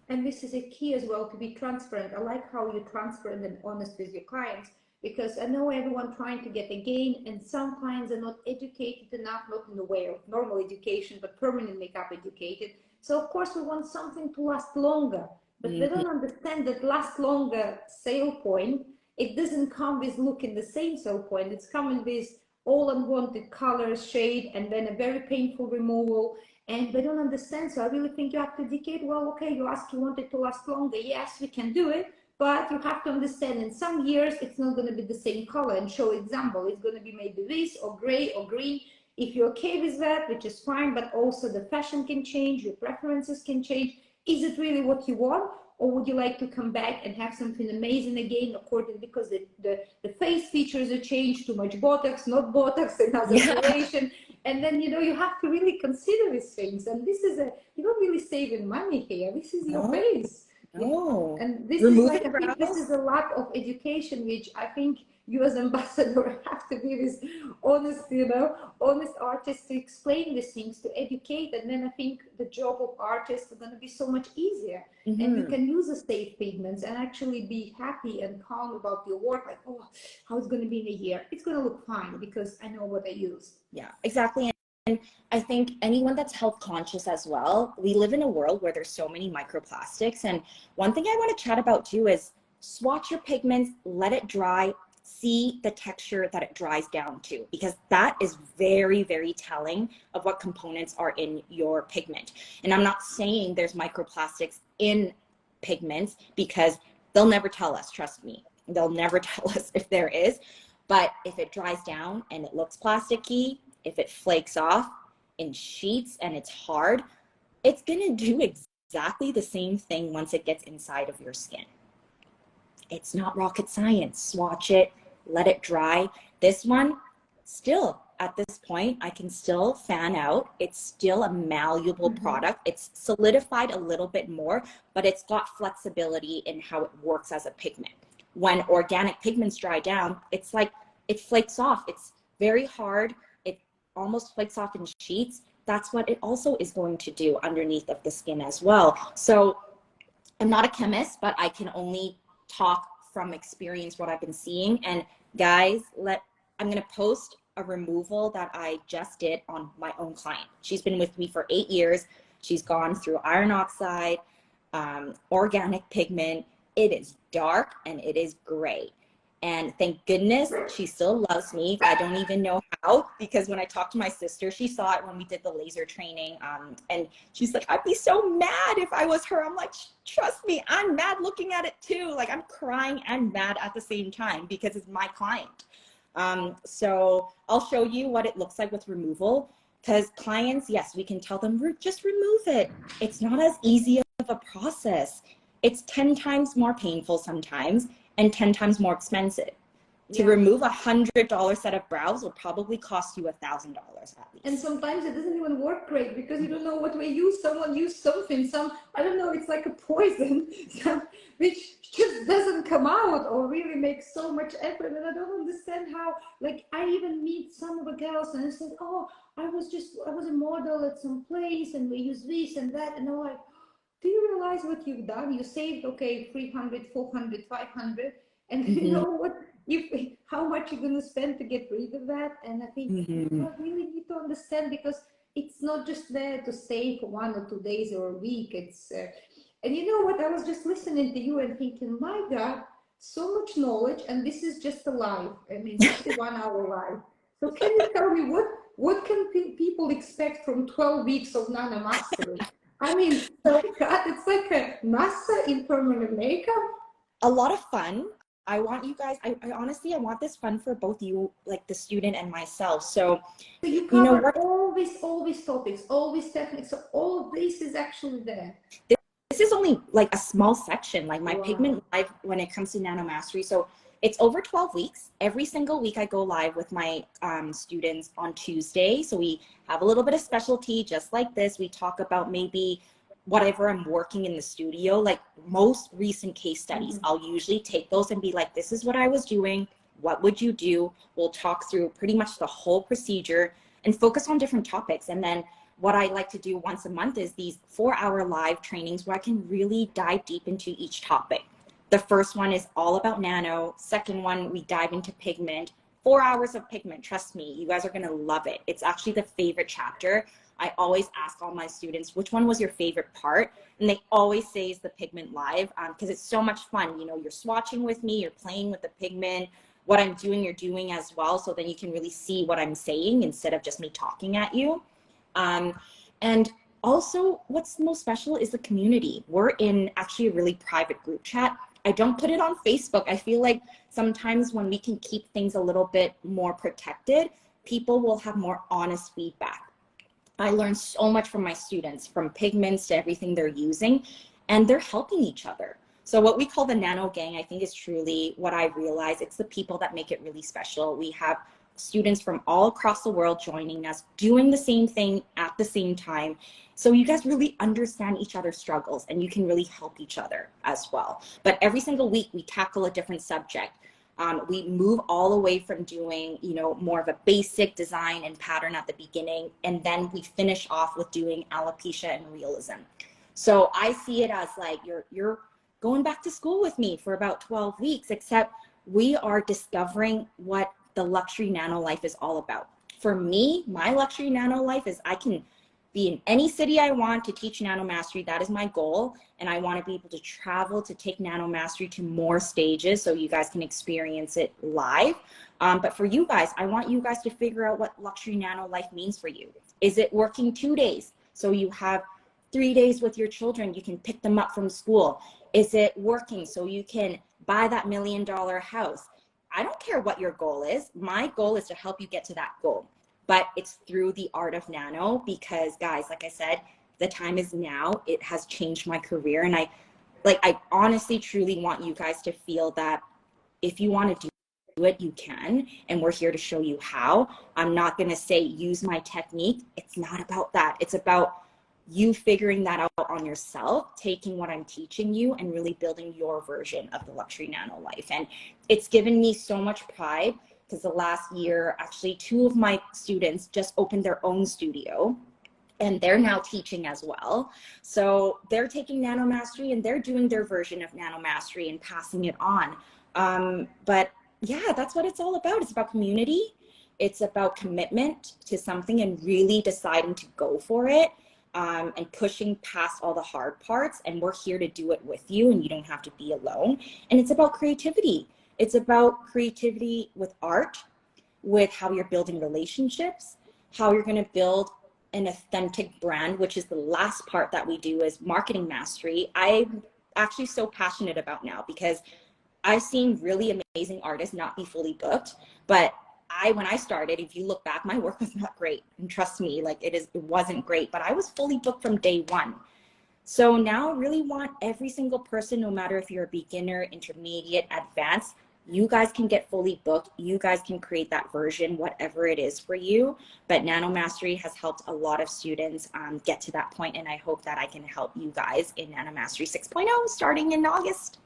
And this is a key as well, to be transparent. I like how you're transparent and honest with your clients, because I know everyone trying to get a gain, and some clients are not educated enough, not in the way of normal education, but permanent makeup educated. So of course we want something to last longer, but they don't understand that last longer sale point, it doesn't come with looking the same sale point. It's coming with all unwanted colors, shade, and then a very painful removal. And they don't understand. So I really think you have to educate. Well, okay, you want it to last longer. Yes, we can do it, but you have to understand in some years it's not going to be the same color. And show example, it's going to be maybe this or gray or green. If you're okay with that, which is fine, but also the fashion can change, your preferences can change. Is it really what you want? Or would you like to come back and have something amazing again, according, because the face features are changed, too much Botox, not Botox, another operation. And then, you know, you have to really consider these things. And this is you're not really saving money here. This is your face. No. And this is like, I think this is a lot of education, which I think you as ambassador have to be this honest, you know, honest artist to explain these things, to educate. And then I think the job of artists is going to be so much easier. And you can use the safe pigments and actually be happy and calm about your work. Like, oh, how it's going to be in a year? It's going to look fine because I know what I use. Yeah, exactly. And I think anyone that's health conscious as well, we live in a world where there's so many microplastics. And one thing I want to chat about too is swatch your pigments, let it dry, see the texture that it dries down to, because that is very, very telling of what components are in your pigment. And I'm not saying there's microplastics in pigments, because they'll never tell us, trust me. They'll never tell us if there is. But if it dries down and it looks plasticky, if it flakes off in sheets and it's hard, it's going to do exactly the same thing once it gets inside of your skin. It's not rocket science. Swatch it, let it dry. This one, still at this point, I can still fan out. It's still a malleable product. It's solidified a little bit more, but it's got flexibility in how it works as a pigment. When organic pigments dry down, it's like it flakes off. It's very hard. It almost flakes off in sheets. That's what it also is going to do underneath of the skin as well. So I'm not a chemist, but I can only talk from experience what I've been seeing. And guys, I'm going to post a removal that I just did on my own client. She's been with me for 8 years. She's gone through iron oxide, organic pigment. It is dark and it is gray. And thank goodness she still loves me. I don't even know how, because when I talked to my sister, she saw it when we did the laser training. And she's like, I'd be so mad if I was her. I'm like, trust me, I'm mad looking at it too. Like, I'm crying and mad at the same time because it's my client. So I'll show you what it looks like with removal, because clients, yes, we can tell them, just remove it. It's not as easy of a process. It's 10 times more painful sometimes and 10 times more expensive. To remove $100 set of brows will probably cost you $1,000 at least. And sometimes it doesn't even work great because you don't know what we use. Someone used something, I don't know, it's like a poison, which just doesn't come out or really makes so much effort. And I don't understand how, like, I even meet some of the girls and I said, oh, I was a model at some place and we use this and that. And I'm like, do you realize what you've done? You saved, okay, 300, 400, 500. And you know what? How much you're going to spend to get rid of that. And I think you really need to understand, because it's not just there to stay for 1 or 2 days or a week. It's and you know what? I was just listening to you and thinking, my God, so much knowledge, and this is just a live. I mean, just a 1 hour live. So can you tell me what can people expect from 12 weeks of Nano Mastery? I mean, oh God, it's like a master in permanent makeup. A lot of fun. I want you guys, I honestly, I want this fun for both you, like the student and myself. So you cover all these topics, all these techniques. So all this is actually there. This is only like a small section, like my pigment live when it comes to Nano Mastery. So it's over 12 weeks. Every single week I go live with my students on Tuesday. So we have a little bit of specialty just like this. We talk about maybe whatever I'm working in the studio, like most recent case studies. I'll usually take those and be like, this is what I was doing. What would you do? We'll talk through pretty much the whole procedure and focus on different topics. And then what I like to do once a month is these 4-hour live trainings where I can really dive deep into each topic. The first one is all about nano. Second one, we dive into pigment. 4 hours of pigment, trust me, you guys are gonna love it. It's actually the favorite chapter. I always ask all my students, which one was your favorite part? And they always say it's the pigment live, because it's so much fun. You know, you're swatching with me, you're playing with the pigment. What I'm doing, you're doing as well. So then you can really see what I'm saying instead of just me talking at you. And also what's most special is the community. We're in actually a really private group chat. I don't put it on Facebook. I feel like sometimes when we can keep things a little bit more protected, people will have more honest feedback. I learned so much from my students, from pigments to everything they're using, and they're helping each other. So what we call the Nano Gang, I think, is truly what I realize. It's the people that make it really special. We have students from all across the world joining us, doing the same thing at the same time. So you guys really understand each other's struggles and you can really help each other as well. But every single week we tackle a different subject. We move all the way from doing, you know, more of a basic design and pattern at the beginning, and then we finish off with doing alopecia and realism. So I see it as like you're going back to school with me for about 12 weeks, except we are discovering what the Luxury Nano Life is all about. For me, my Luxury Nano Life is I can be in any city I want to teach Nano Mastery. That is my goal. And I want to be able to travel to take Nano Mastery to more stages so you guys can experience it live. But for you guys, I want you guys to figure out what Luxury Nano Life means for you. Is it working 2 days? So you have 3 days with your children, you can pick them up from school. Is it working so you can buy that $1 million house? I don't care what your goal is. My goal is to help you get to that goal. But it's through the art of nano, because guys, like I said, the time is now. It has changed my career. And I honestly, truly want you guys to feel that if you want to do it, you can. And we're here to show you how. I'm not going to say use my technique. It's not about that. It's about you figuring that out on yourself, taking what I'm teaching you and really building your version of the Luxury Nano Life. And it's given me so much pride, because the last year, actually 2 of my students just opened their own studio. and they're now teaching as well. So they're taking Nano Mastery and they're doing their version of Nano Mastery and passing it on. But yeah, that's what it's all about. It's about community. It's about commitment to something and really deciding to go for it, and pushing past all the hard parts. And we're here to do it with you, and you don't have to be alone. And it's about creativity. It's about creativity with art, with how you're building relationships, how you're going to build an authentic brand, which is the last part that we do is marketing mastery. I'm actually so passionate about now because I've seen really amazing artists not be fully booked, but when I started, if you look back, my work was not great. And trust me, like it wasn't great, but I was fully booked from day one. So now I really want every single person, no matter if you're a beginner, intermediate, advanced, you guys can get fully booked. You guys can create that version, whatever it is for you. But Nano Mastery has helped a lot of students get to that point, and I hope that I can help you guys in Nano Mastery 6.0 starting in August.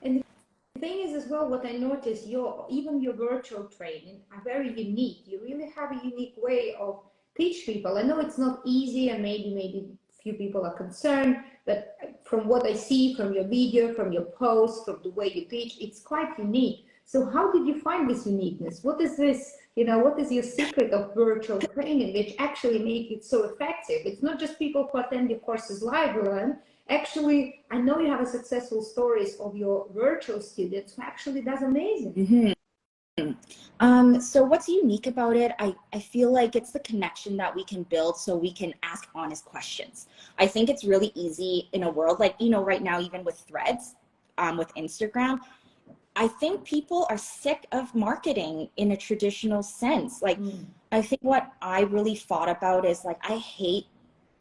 And the thing is as well, what I noticed, even your virtual training are very unique. You really have a unique way of teach people. I know it's not easy, and maybe few people are concerned, but from what I see from your video, from your posts, from the way you teach, it's quite unique. So how did you find this uniqueness? What is this, what is your secret of virtual training which actually make it so effective? It's not just people who attend your courses live learn. Actually, I know you have a successful stories of your virtual students who actually does amazing. Mm-hmm. So what's unique about it, I feel like it's the connection that we can build so we can ask honest questions. I think it's really easy in a world like, right now, even with threads, with Instagram, I think people are sick of marketing in a traditional sense. Like, I think what I really thought about is like, I hate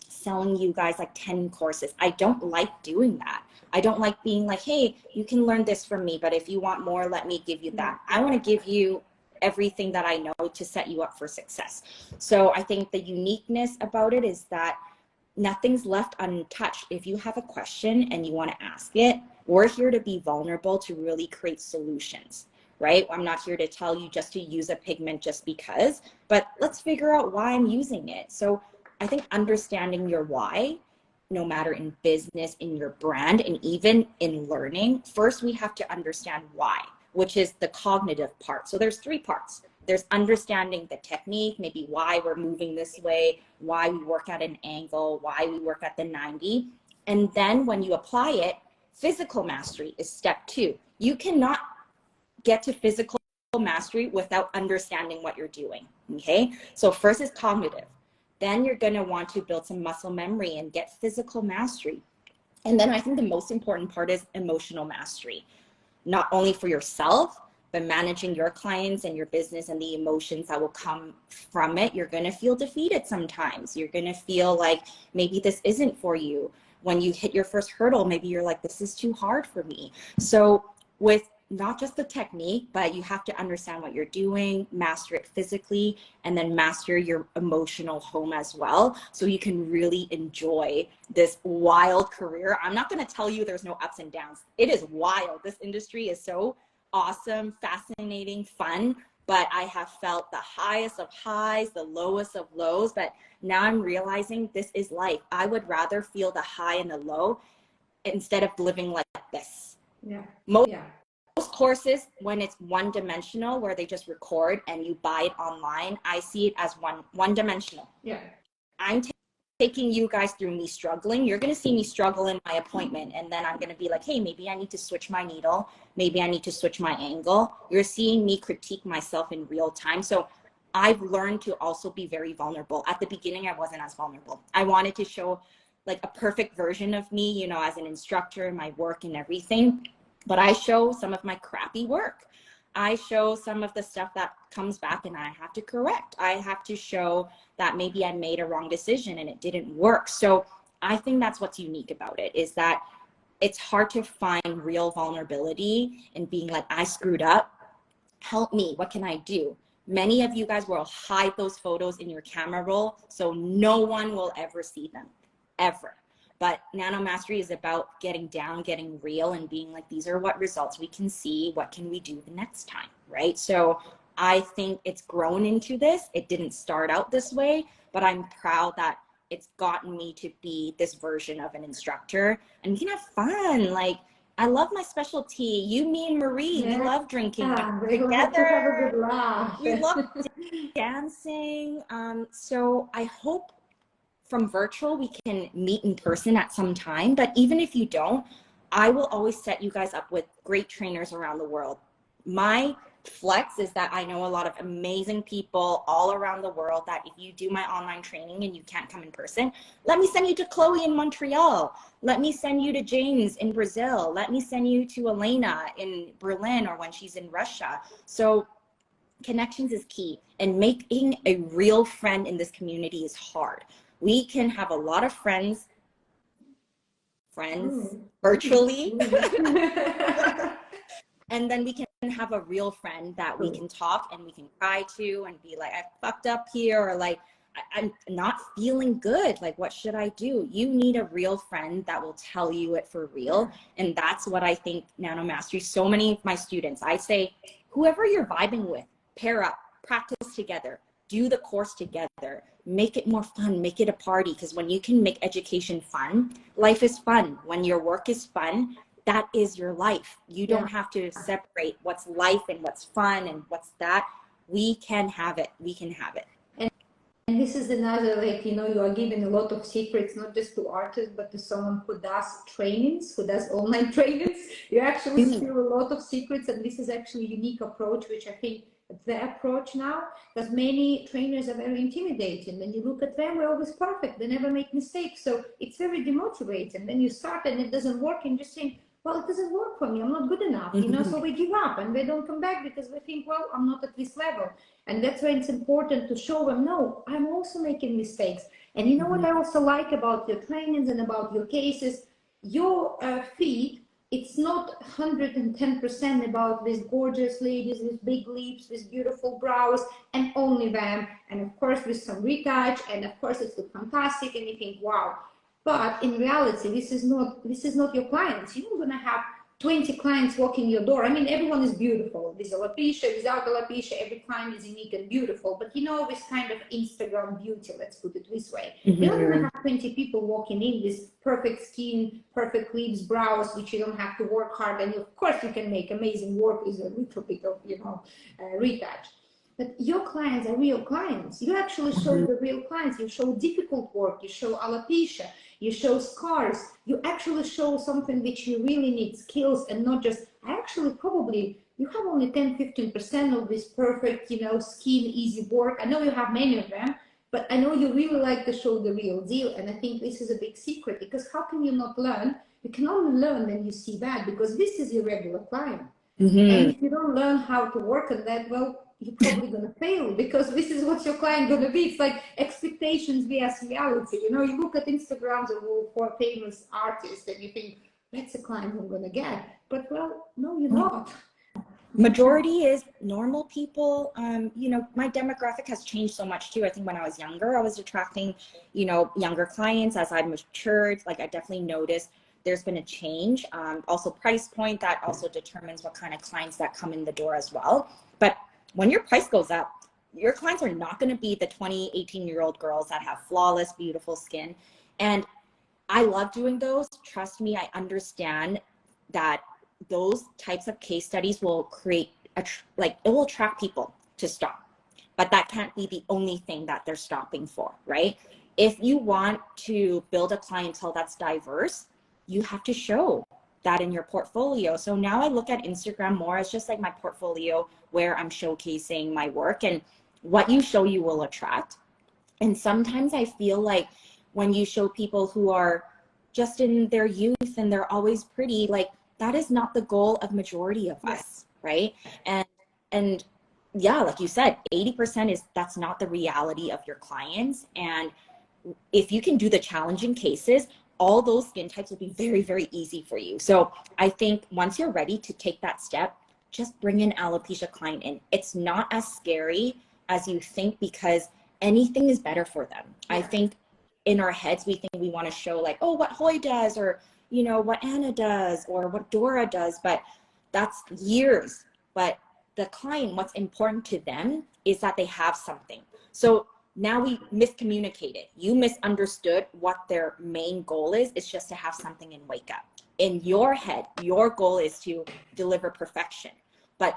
selling you guys like 10 courses. I don't like doing that. I don't like being like, hey, you can learn this from me, but if you want more, let me give you that. I want to give you everything that I know to set you up for success. So I think the uniqueness about it is that nothing's left untouched. If you have a question and you want to ask it, we're here to be vulnerable to really create solutions, right? I'm not here to tell you just to use a pigment just because, but let's figure out why I'm using it. So I think understanding your why, no matter in business, in your brand, and even in learning, first we have to understand why, which is the cognitive part. So there's 3 parts. There's understanding the technique, maybe why we're moving this way, why we work at an angle, why we work at the 90. And then when you apply it, physical mastery is step 2. You cannot get to physical mastery without understanding what you're doing, okay? So first is cognitive. Then you're going to want to build some muscle memory and get physical mastery. And then I think the most important part is emotional mastery, not only for yourself, but managing your clients and your business and the emotions that will come from it. You're going to feel defeated sometimes. You're going to feel like maybe this isn't for you. When you hit your first hurdle, maybe you're like, this is too hard for me. So with not just the technique, but you have to understand what you're doing, master it physically, and then master your emotional home as well. So you can really enjoy this wild career. I'm not going to tell you there's no ups and downs. It is wild. This industry is so awesome, fascinating, fun, but I have felt the highest of highs, the lowest of lows, but now I'm realizing this is life. I would rather feel the high and the low instead of living like this. Yeah. Most courses, when it's one-dimensional, where they just record and you buy it online, I see it as one-dimensional. Yeah. I'm taking you guys through me struggling. You're going to see me struggle in my appointment, and then I'm going to be like, hey, maybe I need to switch my needle. Maybe I need to switch my angle. You're seeing me critique myself in real time. So I've learned to also be very vulnerable. At the beginning, I wasn't as vulnerable. I wanted to show like a perfect version of me, as an instructor, my work and everything. But I show some of my crappy work. I show some of the stuff that comes back and I have to correct. I have to show that maybe I made a wrong decision and it didn't work. So I think that's what's unique about it, is that it's hard to find real vulnerability and being like, I screwed up. Help me. What can I do? Many of you guys will hide those photos in your camera roll, so no one will ever see them, ever. But Nano Mastery is about getting down, getting real, and being like, these are what results we can see. What can we do the next time, right? So I think it's grown into this. It didn't start out this way, but I'm proud that it's gotten me to be this version of an instructor, and we can have fun. Like, I love my specialty. You, me, and Marie, we love drinking We love to have a together. good laugh. We love dancing. So I hope from virtual we can meet in person at some time. But even if you don't, I will always set you guys up with great trainers around the world. My flex is that I know a lot of amazing people all around the world that if you do my online training and you can't come in person, let me send you to Chloe in Montreal. Let me send you to James in Brazil. Let me send you to Elena in Berlin or when she's in Russia. So connections is key, and making a real friend in this community is hard. We can have a lot of friends virtually. And then we can have a real friend that we can talk and we can cry to and be like, I fucked up here, or like, I'm not feeling good. Like, what should I do? You need a real friend that will tell you it for real. And that's what I think Nano Mastery, so many of my students, I say, whoever you're vibing with, pair up, practice together, do the course together, make it more fun, make it a party. Because when you can make education fun, life is fun. When your work is fun, that is your life. You don't have to separate what's life and what's fun and what's that. We can have it. We can have it. And this is another, like, you know, you are giving a lot of secrets, not just to artists, but to someone who does trainings, who does online trainings. You actually spill a lot of secrets, and this is actually a unique approach, which I think the approach now, because many trainers are very intimidating. When you look at them, we're always perfect. They never make mistakes. So it's very demotivating. Then you start and it doesn't work, and you think, well, it doesn't work for me. I'm not good enough, you know, so we give up and we don't come back because we think, well, I'm not at this level. And that's why it's important to show them, no, I'm also making mistakes. And you know what I also like about your trainings and about your cases, your feed, it's not 110% about these gorgeous ladies with big lips, with beautiful brows, and only them. And of course, with some retouch, and of course, it's fantastic, and you think, wow. But in reality, this is not your clients. You're not gonna have 20 clients walking your door. I mean, everyone is beautiful. With alopecia, without alopecia, every client is unique and beautiful. But you know, this kind of Instagram beauty, let's put it this way. You're not gonna have 20 people walking in with perfect skin, perfect lips, brows, which you don't have to work hard. And of course, you can make amazing work with a little bit of, you know, retouch. But your clients are real clients. You actually show the real clients. You show difficult work. You show alopecia. You show scars. You actually show something which you really need skills, and not just, actually probably you have only 10-15% of this perfect, you know, skin, easy work. I know you have many of them, but I know you really like to show the real deal. And I think this is a big secret, because how can you not learn? You can only learn when you see that, because this is your regular client. And if you don't learn how to work on that, well, you're probably going to fail, because this is what your client going to be. It's like expectations vs reality. You know, you look at Instagrams for famous artists and you think, that's a client I'm going to get. But well, no, you're not. Majority is normal people. You know, my demographic has changed so much too. I think when I was younger, I was attracting, you know, younger clients. As I matured, like, I definitely noticed there's been a change. Also price point, that also determines what kind of clients that come in the door as well. But when your price goes up, your clients are not going to be the 20, 18-year-old girls that have flawless, beautiful skin. And I love doing those. Trust me, I understand that those types of case studies will create, it will attract people to stop. But that can't be the only thing that they're stopping for, right? If you want to build a clientele that's diverse, you have to show that in your portfolio. So now I look at Instagram more as just like my portfolio, where I'm showcasing my work, and what you show you will attract. And sometimes I feel like when you show people who are just in their youth and they're always pretty, like, that is not the goal of majority of us, right? And yeah, like you said, 80% is, that's not the reality of your clients. And if you can do the challenging cases, all those skin types will be very, very easy for you. So I think once you're ready to take that step, just bring an alopecia client in. It's not as scary as you think, because anything is better for them. I think in our heads, we think we want to show like, oh, what Hoi does, or, you know, what Anna does, or what Dora does, but that's years. But the client, what's important to them is that they have something. So now we miscommunicated. You misunderstood what their main goal is. It's just to have something and wake up. In your head, your goal is to deliver perfection, but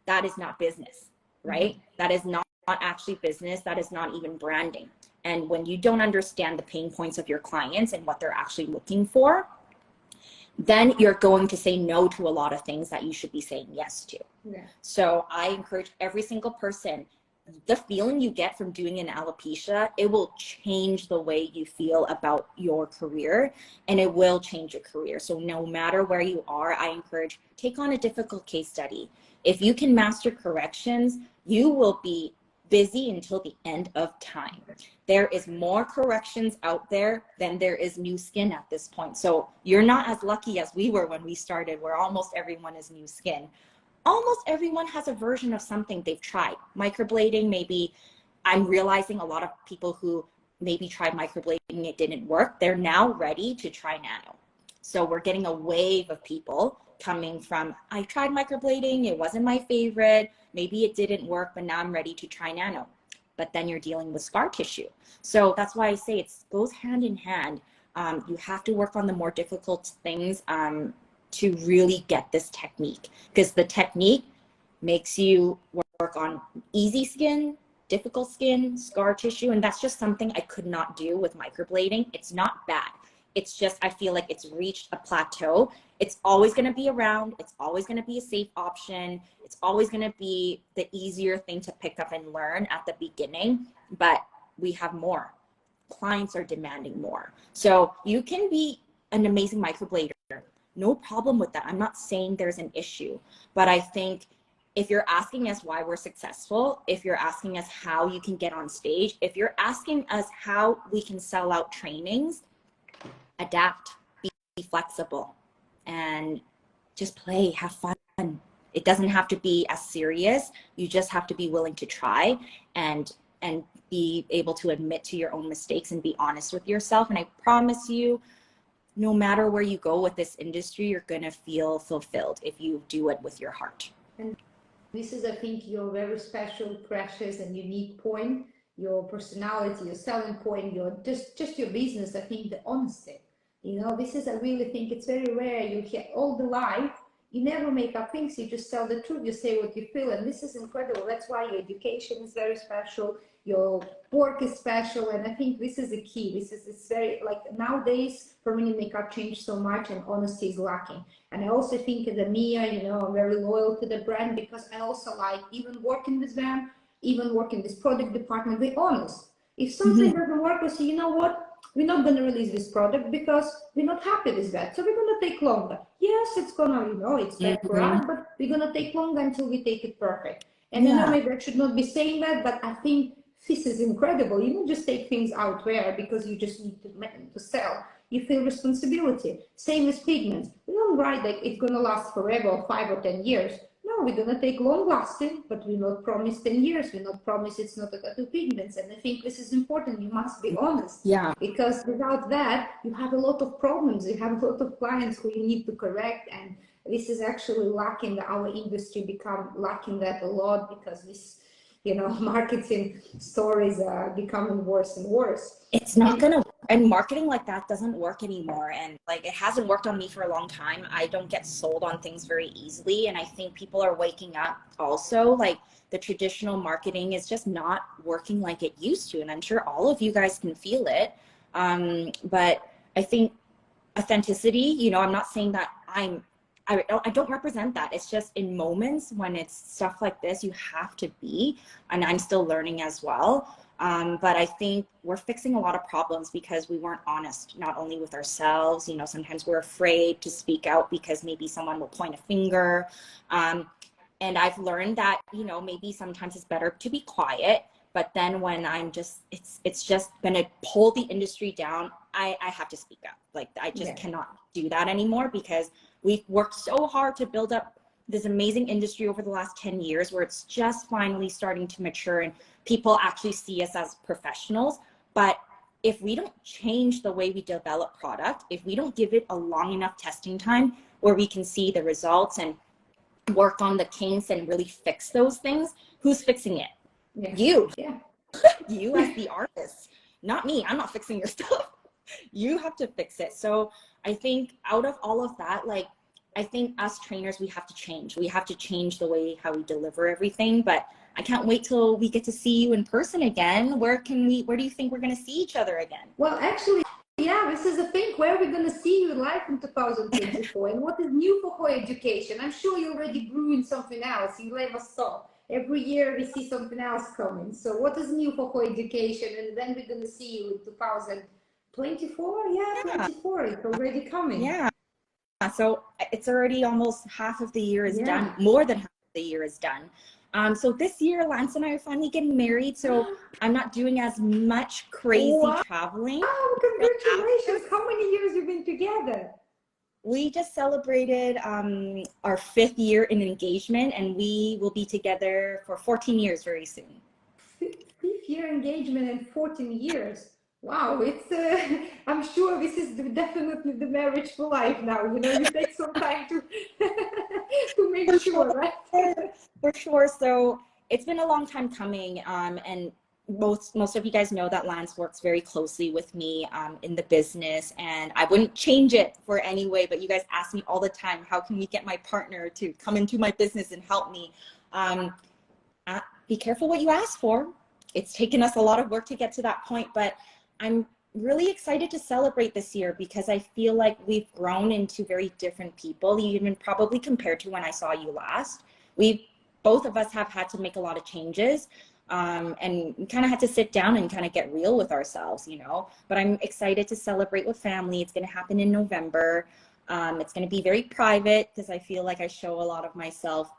that is not business, right? That is not actually business. That is not even branding. And when you don't understand the pain points of your clients and what they're actually looking for, then you're going to say no to a lot of things that you should be saying yes to. Yeah. So I encourage every single person, the feeling you get from doing an alopecia, it will change the way you feel about your career, and it will change your career. So no matter where you are, I encourage, take on a difficult case study. If you can master corrections, you will be busy until the end of time. There is more corrections out there than there is new skin at this point. So you're not as lucky as we were when we started, where almost everyone is new skin. Almost everyone has a version of something they've tried. Microblading, maybe. I'm realizing a lot of people who maybe tried microblading, it didn't work. They're now ready to try nano. So we're getting a wave of people coming from, I tried microblading, it wasn't my favorite, maybe it didn't work, but now I'm ready to try nano. But then you're dealing with scar tissue. So that's why I say it goes hand in hand. You have to work on the more difficult things to really get this technique, because the technique makes you work on easy skin, difficult skin, scar tissue, and that's just something I could not do with microblading. It's not bad. It's just, I feel like it's reached a plateau. It's always going to be around. It's always going to be a safe option. It's always going to be the easier thing to pick up and learn at the beginning, but we have more. Clients are demanding more. So you can be an amazing microblader. No problem with that. I'm not saying there's an issue, but I think if you're asking us why we're successful, if you're asking us how you can get on stage, if you're asking us how we can sell out trainings, adapt, be flexible, and just play, have fun. It doesn't have to be as serious. You just have to be willing to try and be able to admit to your own mistakes and be honest with yourself. And I promise you, no matter where you go with this industry, you're gonna feel fulfilled if you do it with your heart. And this is, I think, your very special, precious, and unique point. Your personality, your selling point, your just your business. I think the honesty. You know, this is, I really think it's very rare. You hear all the life. You never make up things. You just tell the truth. You say what you feel, and this is incredible. That's why your education is very special. Your work is special, and I think this is the key. It's very, like, nowadays permanent makeup changed so much, and honesty is lacking. And I also think as a Mia, you know, I'm very loyal to the brand, because I also like, even working with them, even working this product department, be honest. If something doesn't work, we say, you know what? We're not going to release this product because we're not happy with that. So we're going to take longer. Yes, it's going to, you know, it's bad for us, but we're going to take longer until we take it perfect. And I know maybe I should not be saying that, but I think this is incredible. You don't just take things out there because you just need to sell. You feel responsibility. Same with pigments. We don't write like it's going to last forever, or 5 or 10 years. No, we're going to take long lasting, but we not promise 10 years. We not promise it's not a tattoo pigments. And I think this is important. You must be honest. Yeah. Because without that, you have a lot of problems. You have a lot of clients who you need to correct. And this is actually lacking, our industry become lacking that a lot, because this, you know, marketing stories are becoming worse and worse. It's not gonna, and marketing like that doesn't work anymore. And like, it hasn't worked on me for a long time. I don't get sold on things very easily. And I think people are waking up also, like the traditional marketing is just not working like it used to. And I'm sure all of you guys can feel it. But I think authenticity, you know, I'm not saying that I don't represent that. It's just in moments when it's stuff like this, you have to be, and I'm still learning as well. But I think we're fixing a lot of problems because we weren't honest, not only with ourselves, you know, sometimes we're afraid to speak out because maybe someone will point a finger. And I've learned that, you know, maybe sometimes it's better to be quiet, but then when I'm just, it's just gonna pull the industry down, I have to speak up. Like, I just cannot do that anymore, because we've worked so hard to build up this amazing industry over the last 10 years where it's just finally starting to mature and people actually see us as professionals. But if we don't change the way we develop product, if we don't give it a long enough testing time where we can see the results and work on the kinks and really fix those things, who's fixing it? You. you as the artist, not me. I'm not fixing your stuff. You have to fix it. So I think out of all of that, like, I think us trainers, we have to change. We have to change the way how we deliver everything. But I can't wait till we get to see you in person again. Where do you think we're going to see each other again? Well, actually, yeah, this is the thing. Where we're going to see you live in 2024, and what is new for Hoi Education? I'm sure you're already brewing something else. You never stop. Every year we see something else coming. So what is new for Hoi Education? And then we're going to see you in 2024. Yeah, 24. It's already coming. Yeah. So it's already almost half of the year is Yeah. done. More than half of the year is done. So this year, Lance and I are finally getting married. So I'm not doing as much crazy traveling. Oh, congratulations. How many years you've been together? We just celebrated our 5th year in engagement, and we will be together for 14 years very soon. 5th year engagement and 14 years. Wow, it's I'm sure this is definitely the marriage for life now. You know, you take some time to to make sure, right? For sure. So it's been a long time coming, and most of you guys know that Lance works very closely with me in the business, and I wouldn't change it for any way. But you guys ask me all the time, how can we get my partner to come into my business and help me? Be careful what you ask for. It's taken us a lot of work to get to that point, but I'm really excited to celebrate this year because I feel like we've grown into very different people, even probably compared to when I saw you last. Both of us have had to make a lot of changes, and we kind of had to sit down and kind of get real with ourselves, you know. But I'm excited to celebrate with family. It's going to happen in November. It's going to be very private because I feel like I show a lot of myself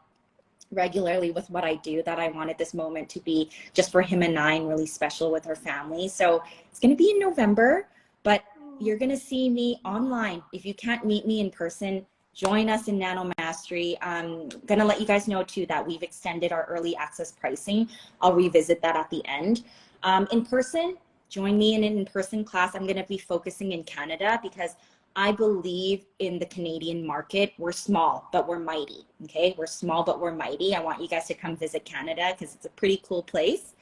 regularly with what I do, that I wanted this moment to be just for him and I, and really special with our family. So it's going to be in November, but you're going to see me online. If you can't meet me in person, join us in Nano Mastery. I'm going to let you guys know too that we've extended our early access pricing. I'll revisit that at the end. In person, join me in an in-person class. I'm going to be focusing in Canada because I believe in the Canadian market. We're small, but we're mighty. Okay, we're small, but we're mighty. I want you guys to come visit Canada because it's a pretty cool place.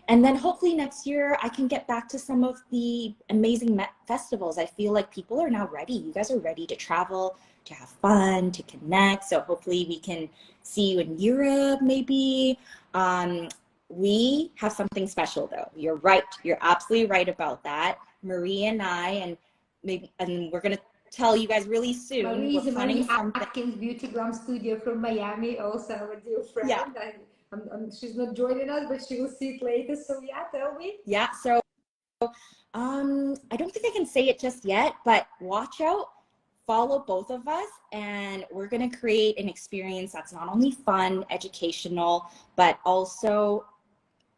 And then hopefully next year I can get back to some of the amazing festivals. I feel like people are now ready. You guys are ready to travel, to have fun, to connect. So hopefully we can see you in Europe, maybe. We have something special though. You're right. You're absolutely right about that. Marie and I, and we're going to tell you guys really soon. Marie's we're planning something. Atkins Beauty Glam Studio from Miami, also our dear friend. Yeah. She's not joining us, but she will see it later. So yeah, tell me. Yeah, so I don't think I can say it just yet, but watch out, follow both of us, and we're going to create an experience that's not only fun, educational, but also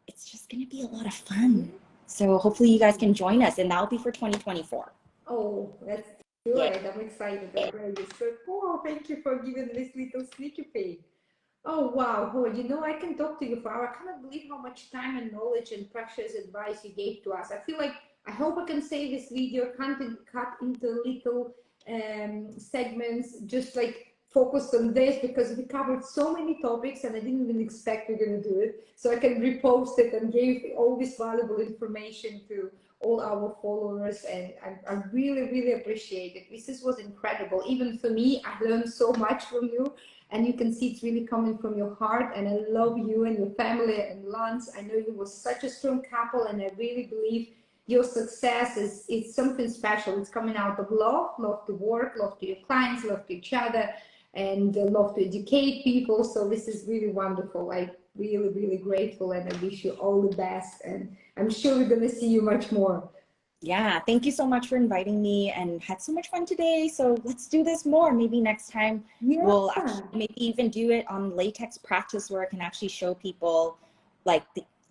it's just going to be a lot of fun. So hopefully you guys can join us, and that'll be for 2024. Oh, that's good. Yeah. I'm excited. It's so cool. Thank you for giving this little sneaky peek. Oh, wow. Oh, you know, I can talk to you for hours. I cannot believe how much time and knowledge and precious advice you gave to us. I feel like, I hope I can save this video, cut into little segments, just like focused on this, because we covered so many topics and I didn't even expect we're going to do it. So I can repost it and give all this valuable information to all our followers, and I really, really appreciate it. This was incredible. Even for me, I learned so much from you, and you can see it's really coming from your heart, and I love you and your family and Lance. I know you were such a strong couple, and I really believe your success is something special. It's coming out of love to work, love to your clients, love to each other, and love to educate people. So this is really wonderful. I'm really, really grateful, and I wish you all the best, and I'm sure we're going to see you much more. Yeah, thank you so much for inviting me, and had so much fun today. So let's do this more. Maybe next time we'll actually maybe even do it on latex practice, where I can actually show people like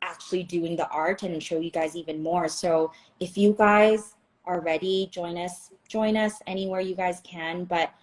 actually doing the art and show you guys even more. So if you guys are ready, join us anywhere you guys can. But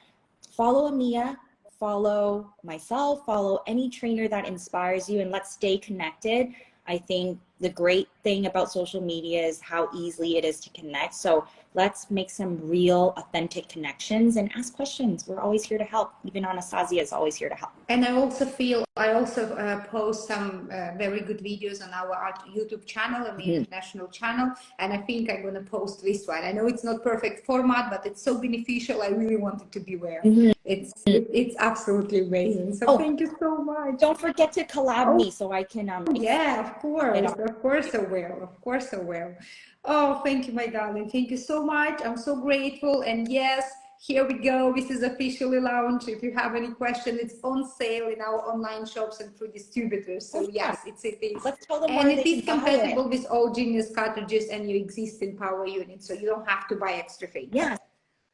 follow Amia, follow myself, follow any trainer that inspires you, and let's stay connected. I think the great thing about social media is how easily it is to connect. So let's make some real, authentic connections and ask questions. We're always here to help. Even Anastasia is always here to help. And I also feel, I also post some very good videos on our YouTube channel, on the international channel, and I think I'm going to post this one. I know it's not perfect format, but it's so beneficial. I really want it to be there. It's absolutely amazing. So thank you so much. Don't forget to collab me so I can. Yeah, of course I will. Of course I will. Oh, thank you, my darling. Thank you so much. I'm so grateful. And yes, here we go. This is officially launched. If you have any question, it's on sale in our online shops and through distributors. So yes, it is. Let's tell them And where it they is can buy compatible it. with all Genius cartridges and your existing power unit. So you don't have to buy extra things. Yeah.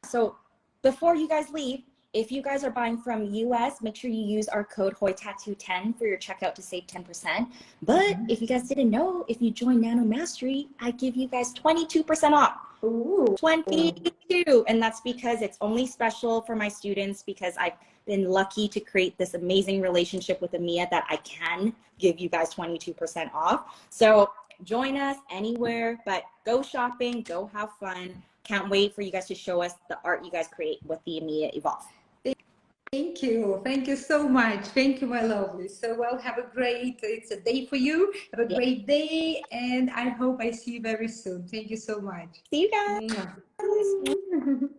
So before you guys leave, if you guys are buying from US, make sure you use our code HOITATTOO10 for your checkout to save 10%. But if you guys didn't know, if you join Nano Mastery, I give you guys 22% off. Ooh. 22. And that's because it's only special for my students, because I've been lucky to create this amazing relationship with Amia that I can give you guys 22% off. So join us anywhere, but go shopping, go have fun. Can't wait for you guys to show us the art you guys create with the Amia Evolve. Thank you. Thank you so much. Thank you, my lovely. So, well, have a great, it's a day for you. Have a great day. And I hope I see you very soon. Thank you so much. See you guys. Mwah.